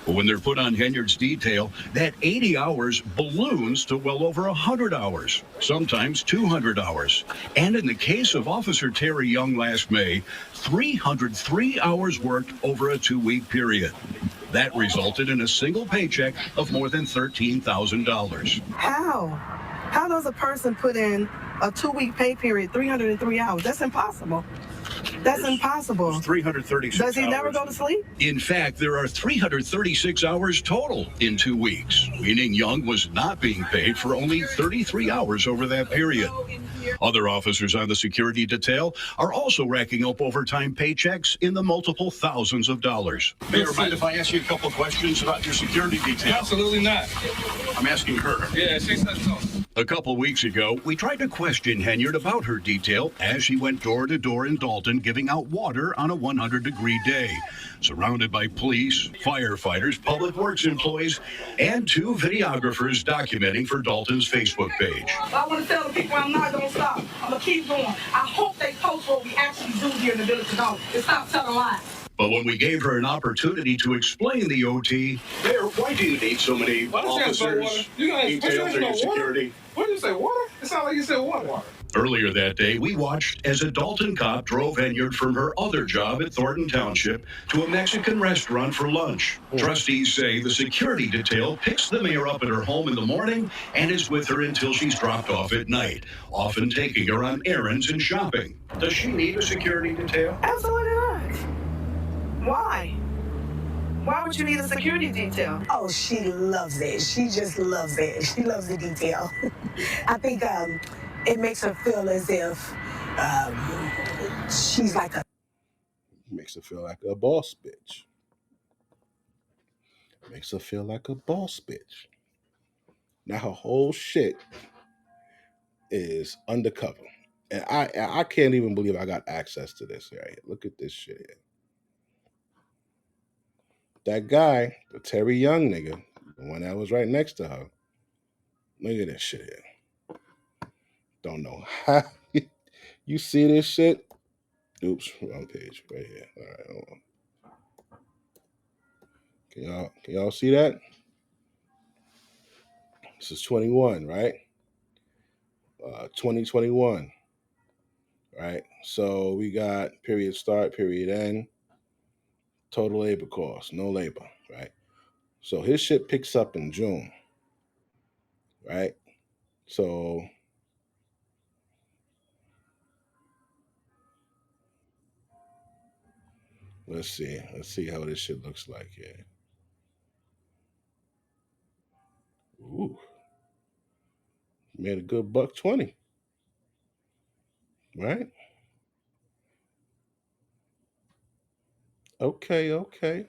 But when they're put on Henyard's detail, that 80 hours balloons to well over 100 hours, sometimes 200 hours. And in the case of Officer Terry Young last May, 303 hours worked over a 2-week period. That resulted in a single paycheck of more than $13,000. How does a person put in a 2-week pay period, 303 hours? That's impossible. That's impossible. 336 Does he hours. never go to sleep? In fact, there are 336 hours total in 2 weeks, meaning Young was not being paid for only 33 hours over that period. Other officers on the security detail are also racking up overtime paychecks in the multiple thousands of dollars. Mayor, mind if I ask you a couple questions about your security detail? Absolutely not. I'm asking her. Yeah, she said so. A couple weeks ago, we tried to question Henyard about her detail as she went door to door in Dalton giving out water on a 100-degree day, surrounded by police, firefighters, public works employees, and 2 videographers documenting for Dalton's Facebook page. I want to tell the people I'm not going to stop. I'm going to keep going. I hope they post what we actually do here in the village of Dalton and stop telling lies. But when we gave her an opportunity to explain the OT, Mayor, why do you need so many officers detailed for your security? What did you say, water? It sounded like you said water. earlier that day, we watched as a Dalton cop drove Henyard from her other job at Thornton Township to a Mexican restaurant for lunch. Trustees say the security detail picks the mayor up at her home in the morning and is with her until she's dropped off at night, often taking her on errands and shopping. Does she need a security detail? Absolutely not. Why? Why would you need a security detail? Oh, she loves it. She just loves it. She loves the detail. I think it makes her feel as if she's like a... Makes her feel like a boss bitch. Makes her feel like a boss bitch. Now her whole shit is undercover. And I can't even believe I got access to this right here. Look at this shit here. That guy, the Terry Young nigga, the one that was right next to her. Look at this shit here. Don't know how. You see this shit? Oops, wrong page. Right here. All right, hold on. Can y'all see that? This is 21, right? 2021. Right? So we got period start, period end, total labor cost, no labor, right? So his shit picks up in June, right? So Let's see. Let's see how this shit looks like here. Ooh, made a good $120, right? Okay, okay.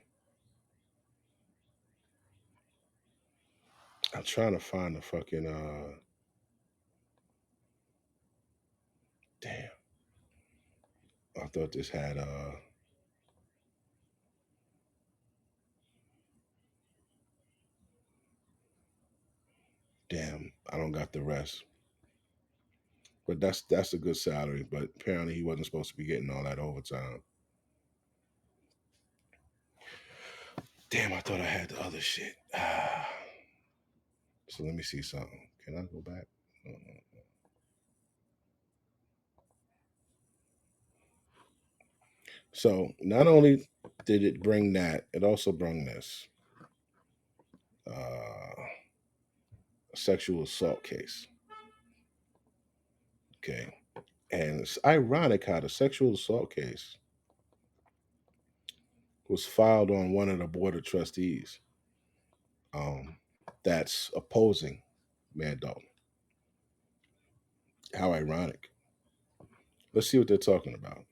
I'm trying to find the fucking damn. I thought this had damn, I don't got the rest. But that's a good salary, but apparently he wasn't supposed to be getting all that overtime. Damn, I thought I had the other shit. So let me see something. Can I go back? So not only did it bring that, it also brought this sexual assault case. Okay. And it's ironic how the sexual assault case was filed on one of the board of trustees that's opposing Mad Dalton. How ironic. Let's see what they're talking about.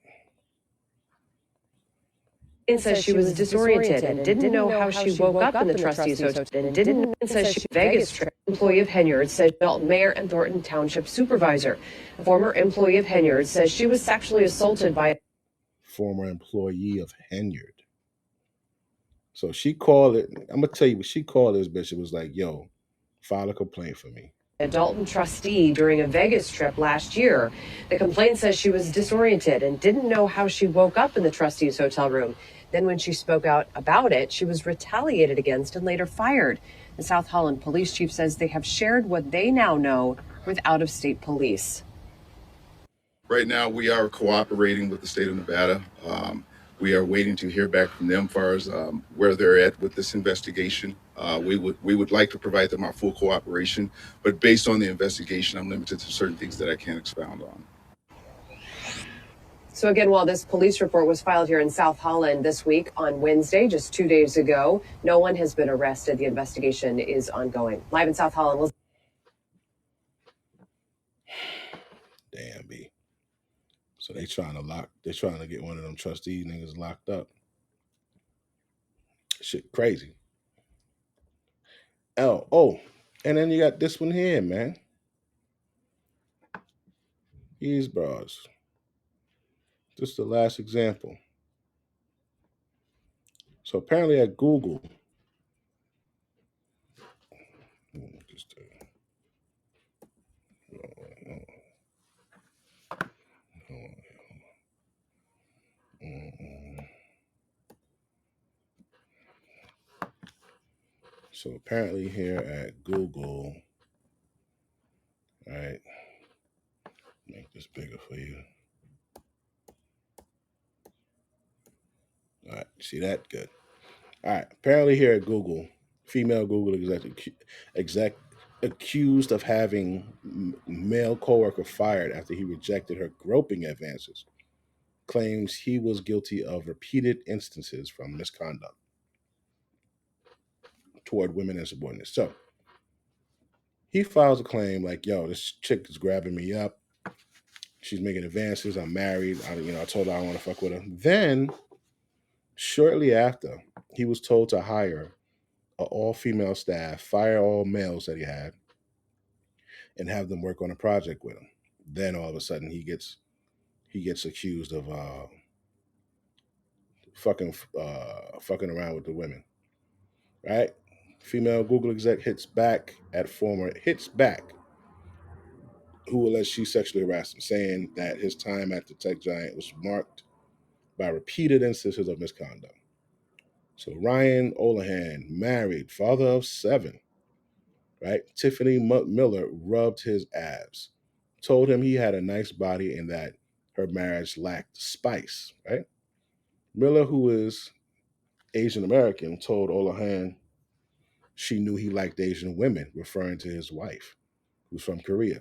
And says she was disoriented and didn't know how she woke up in the trustees hotel and didn't know. Says she Vegas trip. Employee of Henyard says Dalton Mayor and Thornton Township supervisor. A former employee of Henyard says she was sexually assaulted by Former employee of Henyard. So she called it. I'm gonna tell you what she called this bitch. It was like, yo, file a complaint for me. a Dalton trustee during a Vegas trip last year. The complaint says she was disoriented and didn't know how she woke up in the trustee's hotel room. Then when she spoke out about it, she was retaliated against and later fired. The South Holland police chief says they have shared what they now know with out-of-state police. Right now, we are cooperating with the state of Nevada. We are waiting to hear back from them as far as where they're at with this investigation. We would like to provide them our full cooperation, but based on the investigation, I'm limited to certain things that I can't expound on. So again, while this police report was filed here in South Holland this week on Wednesday, just 2 days ago, no one has been arrested. The investigation is ongoing. Live in South Holland. Damn, B. So they're trying to get one of them trustee niggas locked up. Shit crazy. Oh, and then you got this one here, man. These bras. This is the last example. So apparently at Google, so apparently here at Google, all right, make this bigger for you. All right, see that? Good. All right, apparently here at Google, female Google exec accused of having male coworker fired after he rejected her groping advances, claims he was guilty of repeated instances from misconduct toward women and subordinates. So he files a claim like, yo, this chick is grabbing me up. She's making advances. I'm married. I told her I don't want to fuck with her. Then, shortly after, he was told to hire an all-female staff, fire all males that he had, and have them work on a project with him. Then all of a sudden he gets accused of fucking around with the women. Right? Female Google exec hits back, who alleged she sexually harassed him, saying that his time at the tech giant was marked by repeated instances of misconduct. So Ryan Olahan, married, father of 7, right? Tiffany Miller rubbed his abs, told him he had a nice body and that her marriage lacked spice, right? Miller, who is Asian American, told Olahan she knew he liked Asian women, referring to his wife, who's from Korea.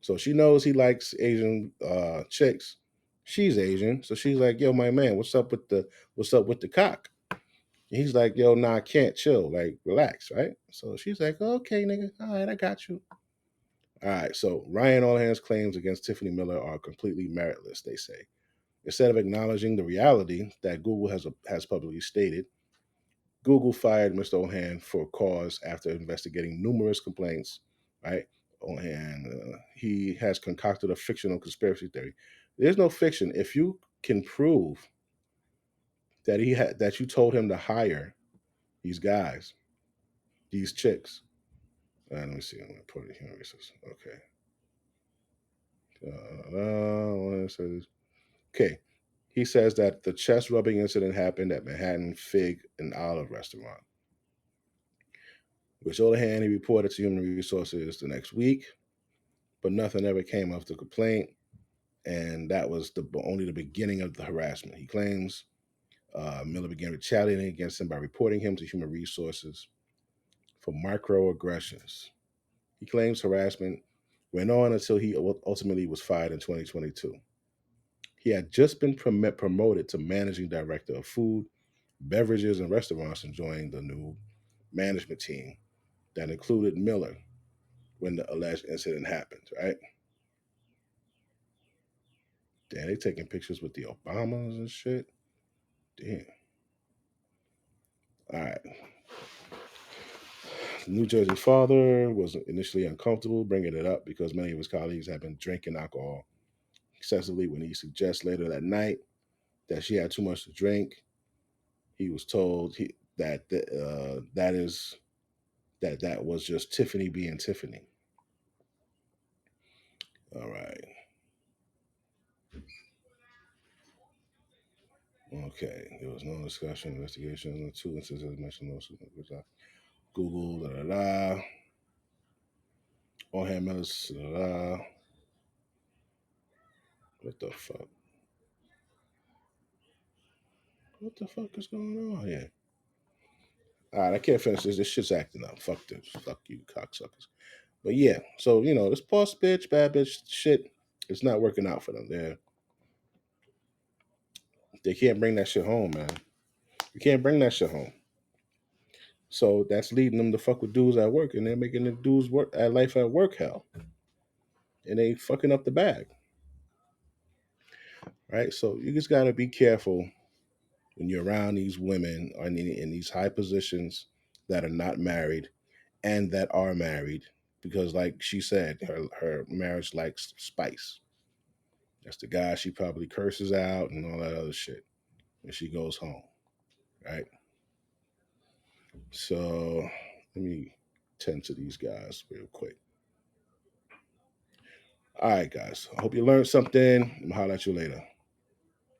So she knows he likes Asian chicks. She's Asian, so she's like, "Yo, my man, what's up with the cock?" And he's like, "Yo, nah, I can't chill. Like, relax, right?" So she's like, "Okay, nigga, all right, I got you." All right, so Ryan Allhan's claims against Tiffany Miller are completely meritless, they say. Instead of acknowledging the reality that Google has publicly stated, Google fired Mr. Ohan for cause after investigating numerous complaints. Right, Ohan, he has concocted a fictional conspiracy theory. There's no fiction. If you can prove that that you told him to hire these guys, these chicks. Let me see. I'm gonna put it here. Okay. Okay. He says that the chest rubbing incident happened at Manhattan Fig and Olive restaurant, which Olahan he reported to Human Resources the next week, but nothing ever came of the complaint, and that was only the beginning of the harassment. He claims Miller began retaliating against him by reporting him to Human Resources for microaggressions. He claims harassment went on until he ultimately was fired in 2022. He had just been promoted to managing director of food, beverages, and restaurants and joined the new management team that included Miller when the alleged incident happened, right? Damn, they taking pictures with the Obamas and shit. Damn. All right. The New Jersey father was initially uncomfortable bringing it up because many of his colleagues had been drinking alcohol excessively. When he suggests later that night that she had too much to drink, he was told that was just Tiffany being Tiffany. All right. Okay. There was no discussion, investigation. The two instances mentioned Google, da da da. All hand Millis, da da. What the fuck? What the fuck is going on here? All right, I can't finish this. This shit's acting up. Fuck this. Fuck you, cocksuckers. But yeah, so this boss bitch, bad bitch shit, it's not working out for them. They can't bring that shit home, man. You can't bring that shit home. So that's leading them to fuck with dudes at work, and they're making the dudes work at life at work hell, and they fucking up the bag, right? So you just gotta be careful when you're around these women or in these high positions that are not married and that are married, because like she said, her marriage likes spice. That's the guy she probably curses out and all that other shit when she goes home, right? So let me tend to these guys real quick. All right, guys. I hope you learned something. I'll holler at you later.